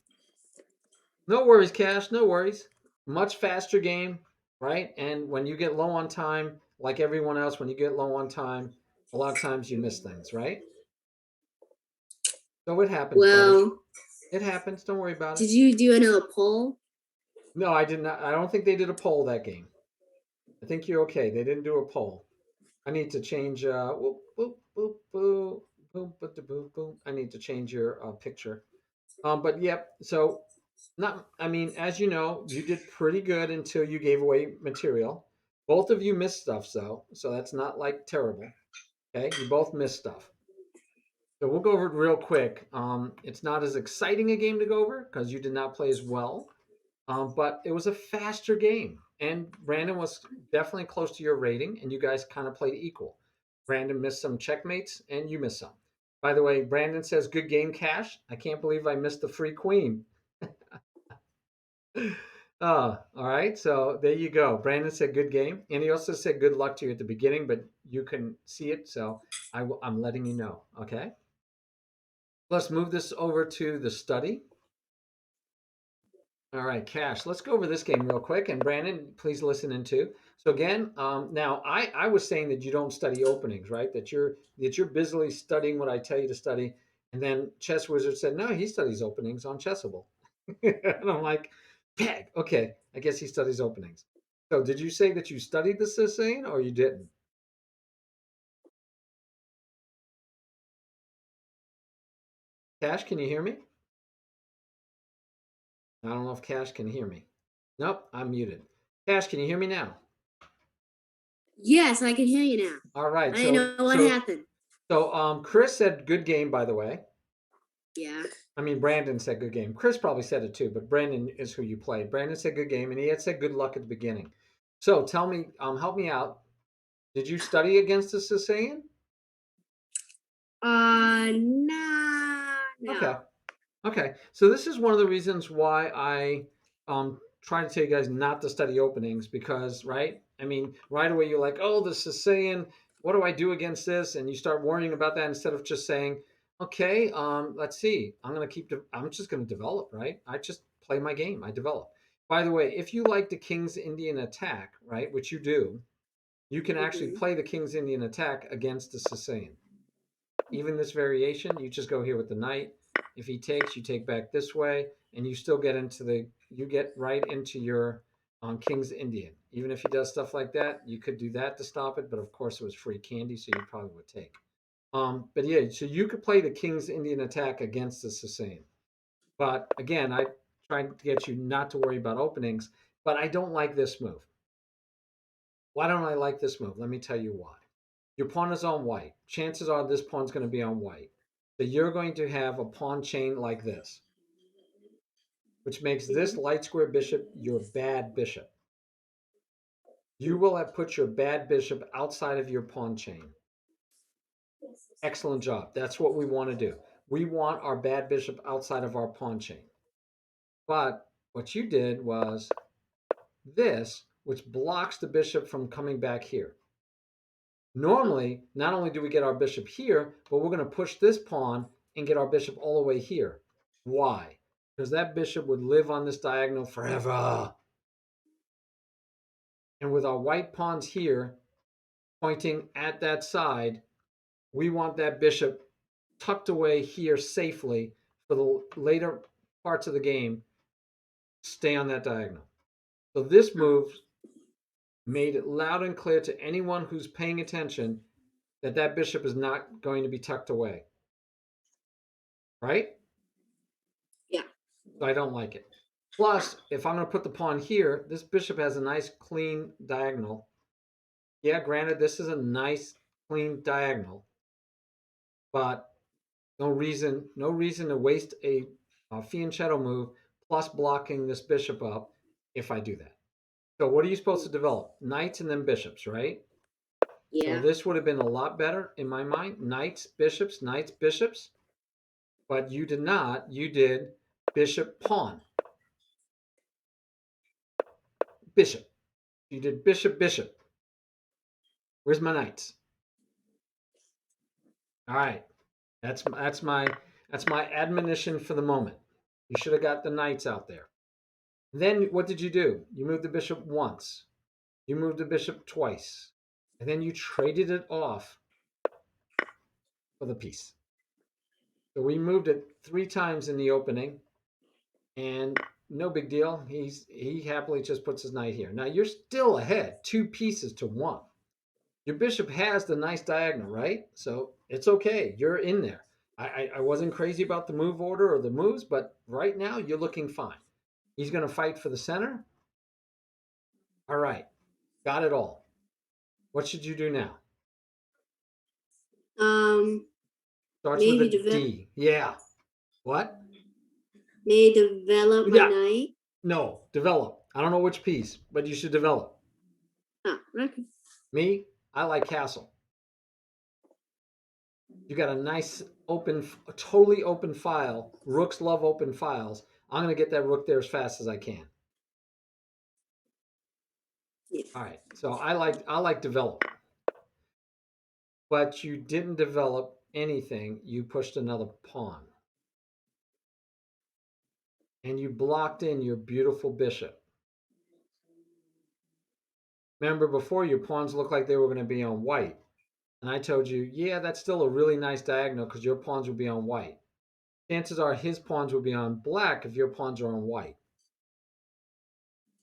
No worries, Cash. No worries. Much faster game, right? And when you get low on time, like everyone else, when you get low on time, a lot of times you miss things, right? So it happens, buddy. Well, It happens. Don't worry about it. did you do another poll? No, I did not. I don't think they did a poll that game. I think you're okay. They didn't do a poll. I need to change. Whoop, whoop, whoop, whoop, boop, boop, boop, boop. I need to change your picture. But yep. So not. I mean, as you know, you did pretty good until you gave away material. Both of you missed stuff, so that's not like terrible. Okay, you both missed stuff. So we'll go over it real quick. It's not as exciting a game to go over because you did not play as well, but it was a faster game, and Brandon was definitely close to your rating, and you guys kind of played equal. Brandon missed some checkmates, and you missed some. By the way, Brandon says, "Good game, Cash. I can't believe I missed the free queen." All right. So there you go. Brandon said, "Good game," and he also said, "Good luck to you at the beginning," but you couldn't see it, so I'm letting you know. Okay. Let's move this over to the study. All right, Cash. Let's go over this game real quick, and Brandon, please listen in too. So again, now I was saying that you don't study openings, right? That you're busily studying what I tell you to study, and then Chess Wizard said no, he studies openings on Chessable, and I'm like, peg. Okay, I guess he studies openings. So did you say that you studied the Sicilian or you didn't? Cash, can you hear me? I don't know if Cash can hear me. Nope, I'm muted. Cash, can you hear me now? Yes, I can hear you now. All right. I didn't So know what so happened. so Chris said good game, by the way. Yeah. I mean, Brandon said good game. Chris probably said it too, but Brandon is who you played. Brandon said good game, and he had said good luck at the beginning. So tell me, help me out. Did you study against the Sicilian? Nah, Okay. no. Okay, so this is one of the reasons why I try to tell you guys not to study openings because, right? I mean, right away you're like, oh, the Sicilian, what do I do against this? And you start worrying about that instead of just saying, okay, let's see, I'm just going to develop, right? I just play my game, I develop. By the way, if you like the King's Indian attack, right, which you do, you can actually Hmm. play the King's Indian attack against the Sicilian. Even this variation, you just go here with the knight. If he takes, you take back this way, and you still you get right into your King's Indian. Even if he does stuff like that, you could do that to stop it, but of course it was free candy, so you probably would take. But yeah, so you could play the King's Indian attack against the Sicilian. But again, I try to get you not to worry about openings, but I don't like this move. Why don't I like this move? Let me tell you why. Your pawn is on white. Chances are this pawn's going to be on white. So you're going to have a pawn chain like this, which makes this Hmm. light square bishop your bad bishop. You will have put your bad bishop outside of your pawn chain. Excellent job. That's what we want to do. We want our bad bishop outside of our pawn chain. But what you did was this, which blocks the bishop from coming back here. Oh, Normally, not only do we get our bishop here, but we're going to push this pawn and get our bishop all the way here. Why? Because that bishop would live on this diagonal forever. And with our white pawns here pointing at that side, we want that bishop tucked away here safely for the later parts of the game. Stay on that diagonal. So this oh, move made it loud and clear to anyone who's paying attention that that bishop is not going to be tucked away, right? yeah. So I don't like it. Plus, if I'm going to put the pawn here, this bishop has a nice clean diagonal. Yeah, granted, this is a nice clean diagonal, but no reason to waste a fianchetto move plus blocking this bishop up if I do that. So what are you supposed to develop? Knights and then bishops, right? So Yeah. this would have been a lot better in my mind. Knights, bishops, but you did not. You did bishop, pawn, bishop. You did bishop, bishop. Where's my knights? All right. That's my admonition for the moment. You should have got the knights out there. Then what did you do? You moved the bishop once. You moved the bishop twice. And then you traded it off for the piece. So we moved it 3 times in the opening, and no big deal. He happily just puts his knight here. Now you're still ahead, 2 pieces to 1. Your bishop has the nice diagonal, right? So it's okay. You're in there. I wasn't crazy about the move order or the moves, but right now you're looking fine. He's going to fight for the center. All right. Got it all. What should you do now? Um, Starts with Maybe a develop. D. Yeah. What? May develop my Yeah. night. No. Develop. I don't know which piece, but you should develop. Ah, okay. Me, I like castle. You got a nice open, a totally open file. Rooks love open files. I'm going to get that rook there as fast as I can. Yeah. All right. So I like develop, but you didn't develop anything. You pushed another pawn, and you blocked in your beautiful bishop. Remember, before your pawns looked like they were going to be on white, and I told you, yeah, that's still a really nice diagonal because your pawns will be on white. Chances are his pawns will be on black if your pawns are on white.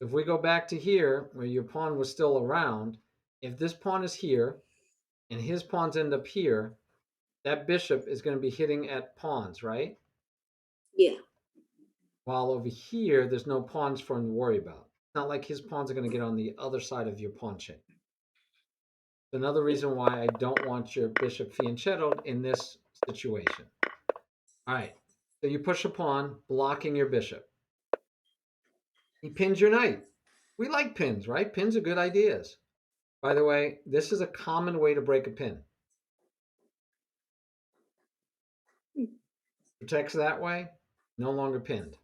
If we go back to here, where your pawn was still around, if this pawn is here and his pawns end up here, that bishop is going to be hitting at pawns, right? Yeah. While over here, there's no pawns for him to worry about. It's not like his pawns are going to get on the other side of your pawn chain. Another Yeah. reason why I don't want your bishop fianchettoed in this situation. All right, so you push a pawn, blocking your bishop. He pins your knight. We like pins, right? Pins are good ideas. By the way, this is a common way to break a pin. Hmm. Protects that way, no longer pinned.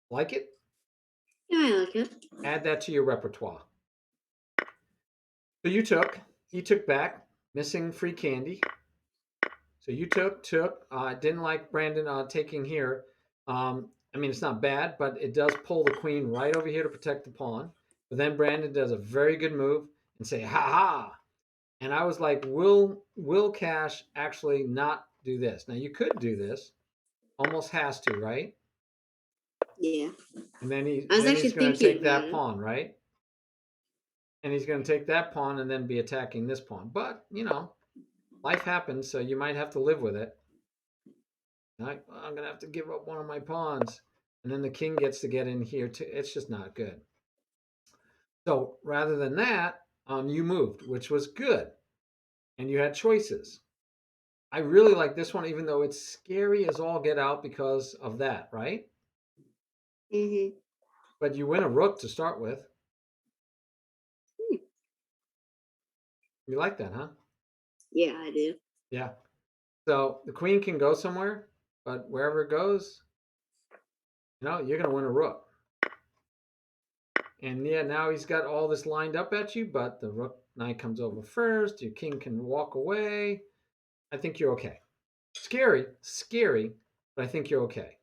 Like it? Yeah, I like it. Add that to your repertoire. So he took back, missing free candy. So you took. Didn't like Brandon taking here. I mean, it's not bad, but it does pull the queen right over here to protect the pawn. But then Brandon does a very good move and say, "Ha ha!" And I was like, "Will Cash actually not do this?" Now you could do this. Almost has to, right? Yeah. And then he I was then actually he's going to thinking take about that it. pawn, right? And he's going to take that pawn and then be attacking this pawn. But life happens, so you might have to live with it. I'm going to have to give up one of my pawns. And then the king gets to get in here too. It's just not good. So rather than that, you moved, which was good. And you had choices. I really like this one, even though it's scary as all get out because of that, right? Mm-hmm. But you win a rook to start with. Hmm. You like that, huh? Yeah, I do. Yeah. So the queen can go somewhere, but wherever it goes, you're going to win a rook. And yeah, now he's got all this lined up at you, but the rook knight comes over first. Your king can walk away. I think you're okay. Scary, but I think you're okay.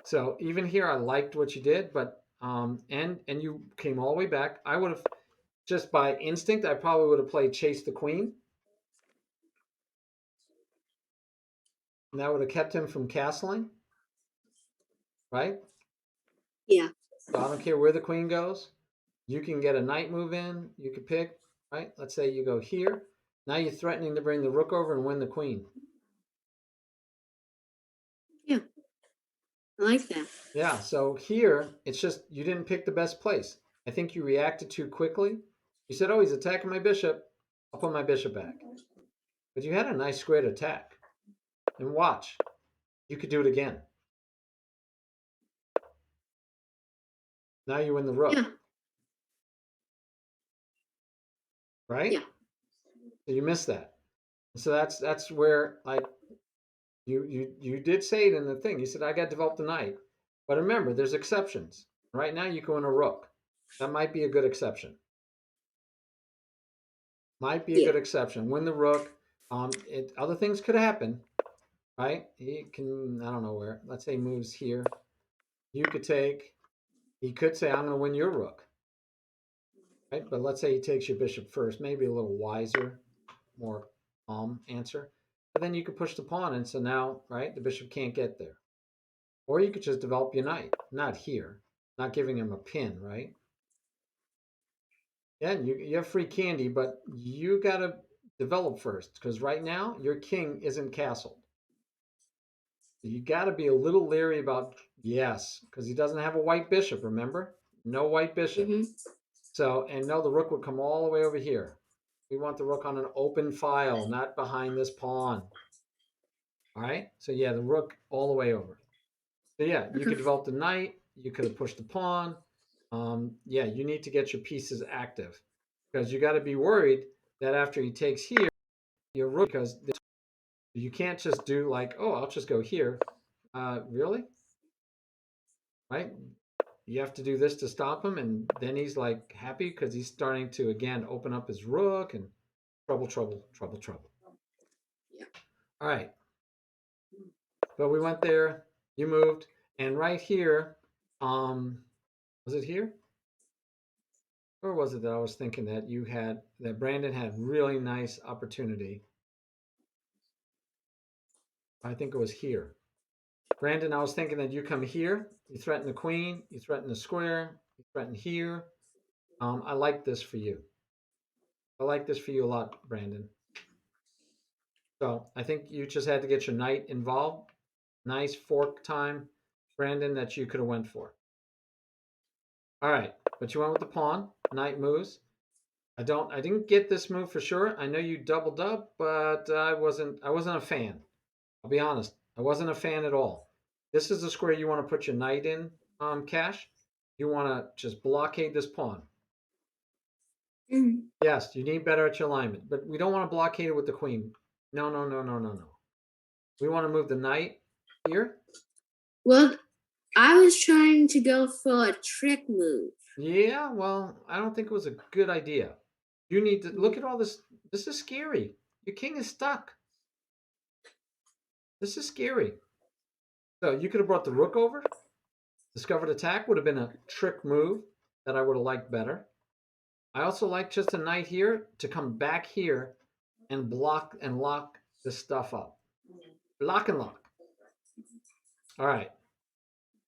So even here, I liked what you did, but and you came all the way back. I would have just by instinct, I probably would have played chase the queen, and that would have kept him from castling, right? Yeah. So I don't care where the queen goes. You can get a knight move in. You could pick, right? Let's say you go here. Now you're threatening to bring the rook over and win the queen. Yeah. I like that. Yeah, so here it's just you didn't pick the best place. I think you reacted too quickly. You said, "Oh, he's attacking my bishop. I'll put my bishop back." But you had a nice square to attack. And watch, you could do it again. Now you win the rook, Yeah. right? Yeah. So you missed that. So that's where like you did say it in the thing. You said I got to develop the knight, but remember, there's exceptions. Right now, you go in a rook. That might be a good exception. Might be a Yeah. good exception. Win the rook. Other things could happen, right? He can, I don't know where. Let's say he moves here. You could take. He could say, "I'm going to win your rook," right? But let's say he takes your bishop first. Maybe a little wiser, more calm answer. But then you could push the pawn, and so now, right, the bishop can't get there. Or you could just develop your knight, not here, not giving him a pin, right? Yeah, you have free candy, but you got to develop first because right now your king isn't castled. You got to be a little leery about, yes, because he doesn't have a white bishop, remember? No white bishop. Mm-hmm. So, and no, the rook would come all the way over here. We want the rook on an open file, not behind this pawn. All right. So yeah, the rook all the way over. So yeah, you could develop the knight. You could have pushed the pawn. Yeah, you need to get your pieces active because you got to be worried that after he takes here, your rook because you can't just do like, oh, I'll just go here. Really? Right? You have to do this to stop him, and then he's like happy because he's starting to again open up his rook and trouble, trouble, trouble, trouble. Yeah. All right, but we went there. You moved, and right here, was it here? Or was it that I was thinking that you had that Brandon had really nice opportunity? I think it was here. Brandon, I was thinking that you come here, you threaten the queen, you threaten the square, you threaten here. I like this for you. I like this for you a lot, Brandon. So I think you just had to get your knight involved. Nice fork time, Brandon, that you could have went for. All right, but you went with the pawn. Knight moves. I didn't get this move for sure. I know you doubled up, but I wasn't a fan. I'll be honest. I wasn't a fan at all. This is the square you want to put your knight in, Cash. You want to just blockade this pawn. Mm. Yes, you need better at your alignment, but we don't want to blockade it with the queen. No, no, no, no, no, no. We want to move the knight here. Well, I was trying to go for a trick move. Yeah, well, I don't think it was a good idea. You need to look at all this. This is scary. Your king is stuck. This is scary. So you could have brought the rook over. Discovered attack would have been a trick move that I would have liked better. I also like just a knight here to come back here and block and lock this stuff up. Lock and lock. All right.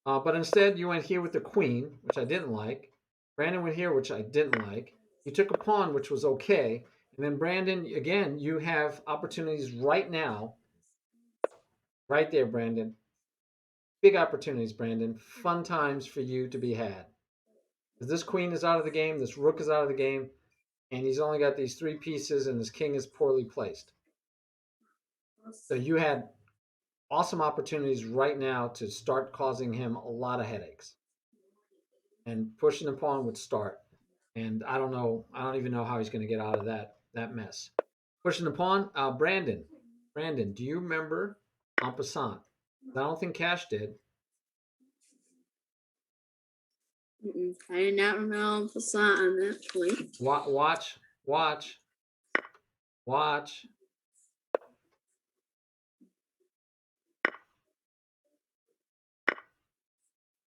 But instead, you went here with the queen, which I didn't like. Brandon went here, which I didn't like. You took a pawn, which was okay. And then, Brandon, again, you have opportunities right now. Right there, Brandon. Big opportunities, Brandon. Fun times for you to be had. Because this queen is out of the game, this rook is out of the game, and he's only got these three pieces, and his king is poorly placed. So you had awesome opportunities right now to start causing him a lot of headaches. And pushing the pawn would start. And I don't know. I don't even know how he's going to get out of that mess. Pushing the pawn. Brandon, do you remember en passant? I don't think Cash did. I did not remember Passant on that point. Watch, watch, watch.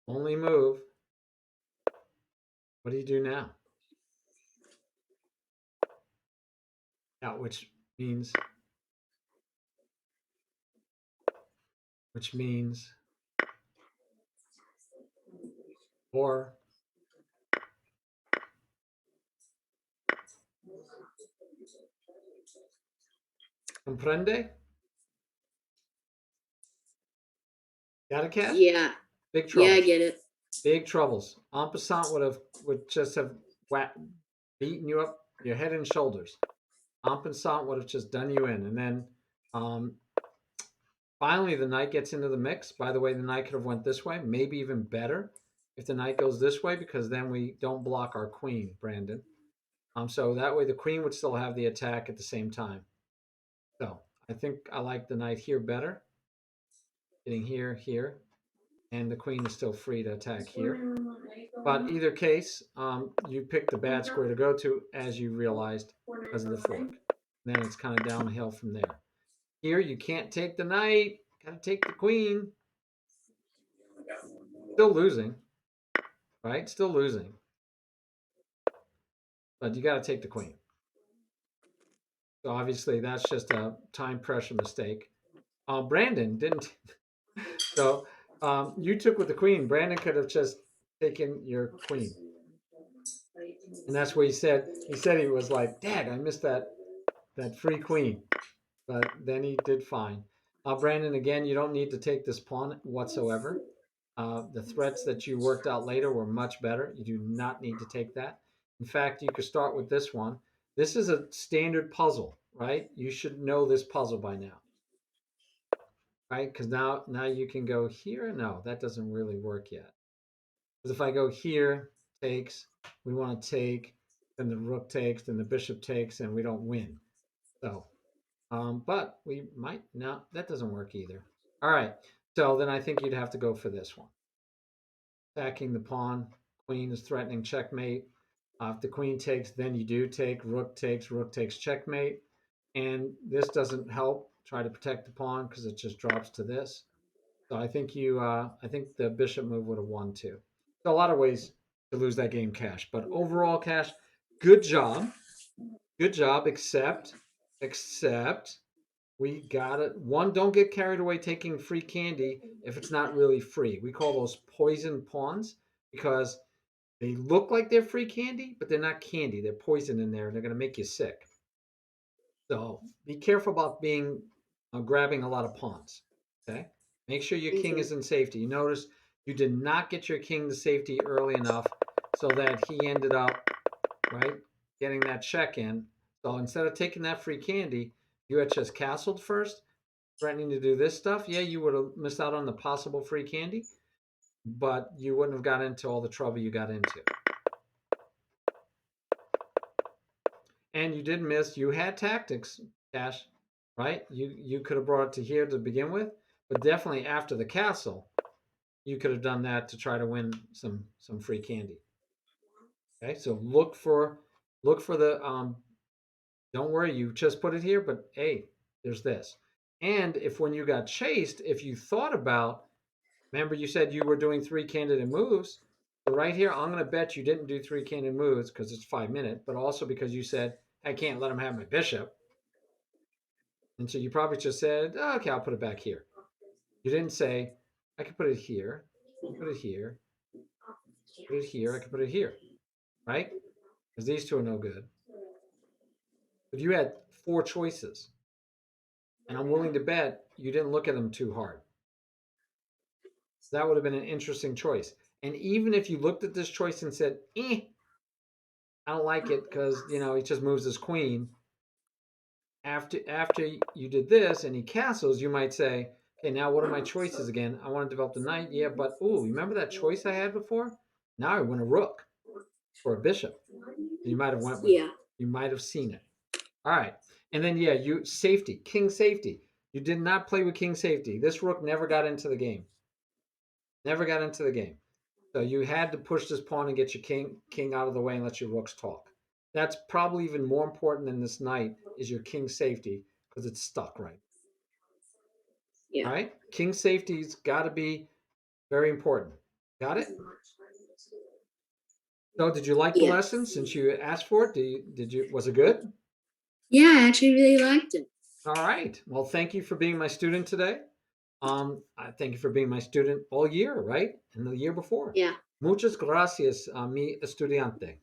Only move. What do you do now? Yeah, means which means or comprende? Got it, Cash? Yeah. Big Yeah, I troubles. get it. Big troubles. En passant would just have beaten you up your head and shoulders. En passant would have just done you in, and then um, finally the knight gets into the mix. By the way, the knight could have went this way, maybe even better if the knight goes this way because then we don't block our queen, Brandon. So that way the queen would still have the attack at the same time. So I think I like the knight here better. Getting here, here, and the queen is still free to attack here. But either case, you picked the bad square to go to, as you realized, because of the fork. Then it's kind of downhill from there. Here, you can't take the knight. Got to take the queen. Still losing, right? Still losing. But you got to take the queen. So obviously, that's just a time pressure mistake. Brandon didn't. So you took with the queen. Brandon could have just taken your queen. And that's what he said he was like, Dad, I missed that free queen. But then he did fine. Brandon, again, you don't need to take this pawn whatsoever. The threats that you worked out later were much better. You do not need to take that. In fact, you could start with this one. This is a standard puzzle, right? You should know this puzzle by now, right? Because now you can go here. No, that doesn't really work yet. Because if I go here, takes, we want to take, then the rook takes, then the bishop takes, and we don't win. So, but we might, no, that doesn't work either. All right. So then I think you'd have to go for this one. Attacking the pawn. Queen is threatening checkmate. If the queen takes, then you do take. Rook takes checkmate. And this doesn't help try to protect the pawn because it just drops to this. So I think the bishop move would have won too. So a lot of ways to lose that game, Cash. But overall, Cash, good job, good job. Except we got it. One, don't get carried away taking free candy if it's not really free. We call those poison pawns because they look like they're free candy, but they're not candy. They're poison in there, and they're going to make you sick. So be careful about being grabbing a lot of pawns. Okay, make sure your king Okay. is in safety. You notice you did not get your king to safety early enough, so that he ended up right getting that check in. So instead of taking that free candy, you had just castled first, threatening to do this stuff. Yeah, you would have missed out on the possible free candy, but you wouldn't have got into all the trouble you got into. And you did miss. You had tactics, Cash, right? You could have brought it to here to begin with, but definitely after the castle, you could have done that to try to win some free candy. Okay, so look for the don't worry, you just put it here, but hey, there's this. And if when you got chased, if you thought about, remember you said you were doing three candidate moves. So right here, I'm going to bet you didn't do three candidate moves because it's 5 minutes, but also because you said I can't let him have my bishop. And so you probably just said, oh, okay, I'll put it back here. You didn't say, I could put it here, put it here, put it here, I could put it here, right? Because these two are no good. But you had four choices. And I'm willing to bet you didn't look at them too hard. So that would have been an interesting choice. And even if you looked at this choice and said, I don't like it because, he just moves his queen. After you did this and he castles, you might say, okay, now what are my choices again? I want to develop the knight. Yeah, but remember that choice I had before? Now I win a rook or a bishop. You might have went with it. Yeah. You might have seen it. All right. And then yeah, you safety, king safety. You did not play with king safety. This rook never got into the game. Never got into the game. So you had to push this pawn and get your king out of the way and let your rooks talk. That's probably even more important than this knight is your king safety because it's stuck right. Yeah. All right, king safety's got to be very important. Got it? So did you like the Yeah. lesson since you asked for it? Did you was it good? Yeah, I actually really liked it. All right. Well, thank you for being my student today. I thank you for being my student all year, right? And the year before. Yeah. Muchas gracias, mi estudiante.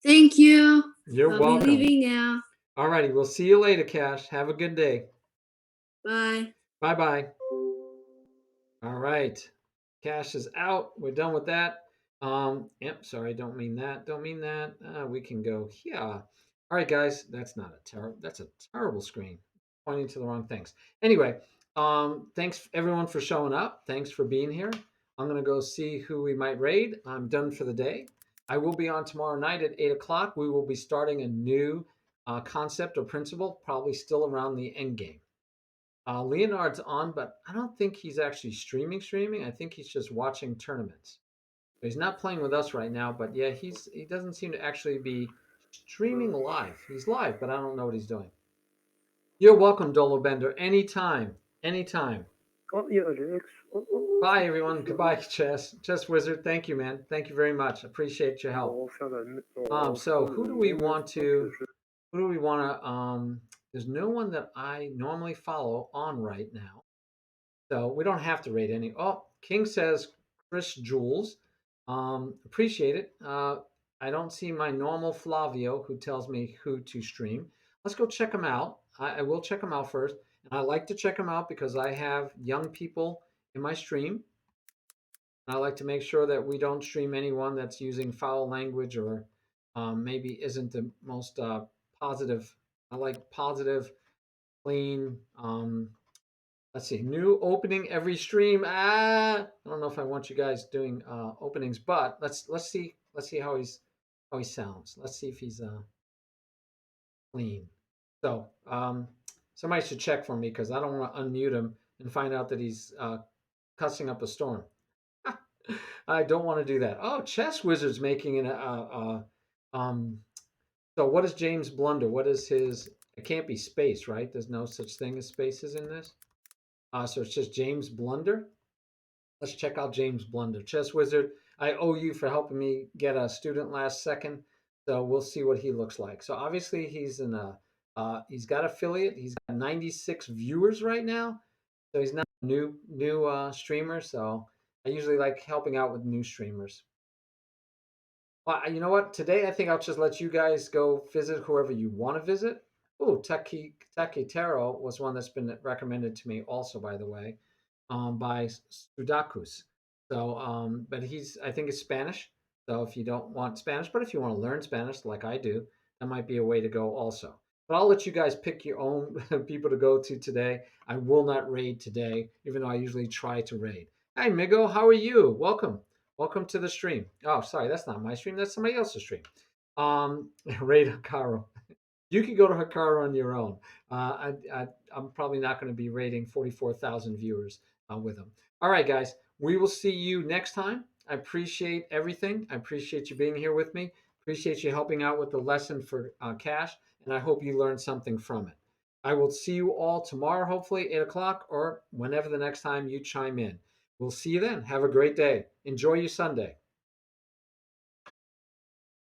Thank you. You're I'll be welcome. leaving now. All righty. We'll see you later, Cash. Have a good day. Bye. Bye bye. All right. Cash is out. We're done with that. Yep, sorry, don't mean that. Don't mean that. We can go here. All right, guys. That's a terrible screen. Pointing to the wrong things. Anyway, thanks everyone for showing up. Thanks for being here. I'm gonna go see who we might raid. I'm done for the day. I will be on tomorrow night at 8 o'clock. We will be starting a new concept or principle, probably still around the end game. Leonard's on, but I don't think he's actually streaming. I think he's just watching tournaments. So he's not playing with us right now, but yeah, he doesn't seem to actually be streaming live. He's live, but I don't know what he's doing. You're welcome, Dolo Bender. Anytime. Anytime. Oh, yeah, Alex. Bye everyone. Goodbye, Chess Wizard. Thank you, man. Thank you very much. Appreciate your help. On va So faire who do le we même want instant que to je... who do we want to there's no one that I normally follow on right now. So we don't have to rate any. Oh, King says Chris Jules. Appreciate it. I don't see my normal Flavio who tells me who to stream. Let's go check him out. I will check him out first. And I like to check him out because I have young people in my stream. I like to make sure that we don't stream anyone that's using foul language or maybe isn't the most positive. I like positive, clean. Let's see, new opening every stream. I don't know if I want you guys doing openings, but let's see how he sounds. Let's see if he's clean. So somebody should check for me because I don't want to unmute him and find out that he's cussing up a storm. I don't want to do that. Oh, Chess Wizard's making an so what is James Blunder? What is his? It can't be space, right? There's no such thing as spaces in this. So it's just James Blunder. Let's check out James Blunder. Chess Wizard, I owe you for helping me get a student last second. So we'll see what he looks like. So obviously he's got affiliate. He's got 96 viewers right now. So he's not a new streamer. So I usually like helping out with new streamers. Well, you know what? Today I think I'll just let you guys go visit whoever you want to visit. Oh, Taki Taro was one that's been recommended to me also, by the way, by Sudakus. So, but I think it's Spanish. So if you don't want Spanish, but if you want to learn Spanish like I do, that might be a way to go also. But I'll let you guys pick your own people to go to today. I will not raid today, even though I usually try to raid. Hi, Migo, how are you? Welcome. Welcome to the stream. Oh, sorry, that's not my stream. That's somebody else's stream. Raid Hikaru. You can go to Hikaru on your own. I'm probably not going to be rating 44,000 viewers with them. All right, guys. We will see you next time. I appreciate everything. I appreciate you being here with me. Appreciate you helping out with the lesson for cash, and I hope you learned something from it. I will see you all tomorrow, hopefully 8 o'clock, or whenever the next time you chime in. We'll see you then. Have a great day. Enjoy your Sunday.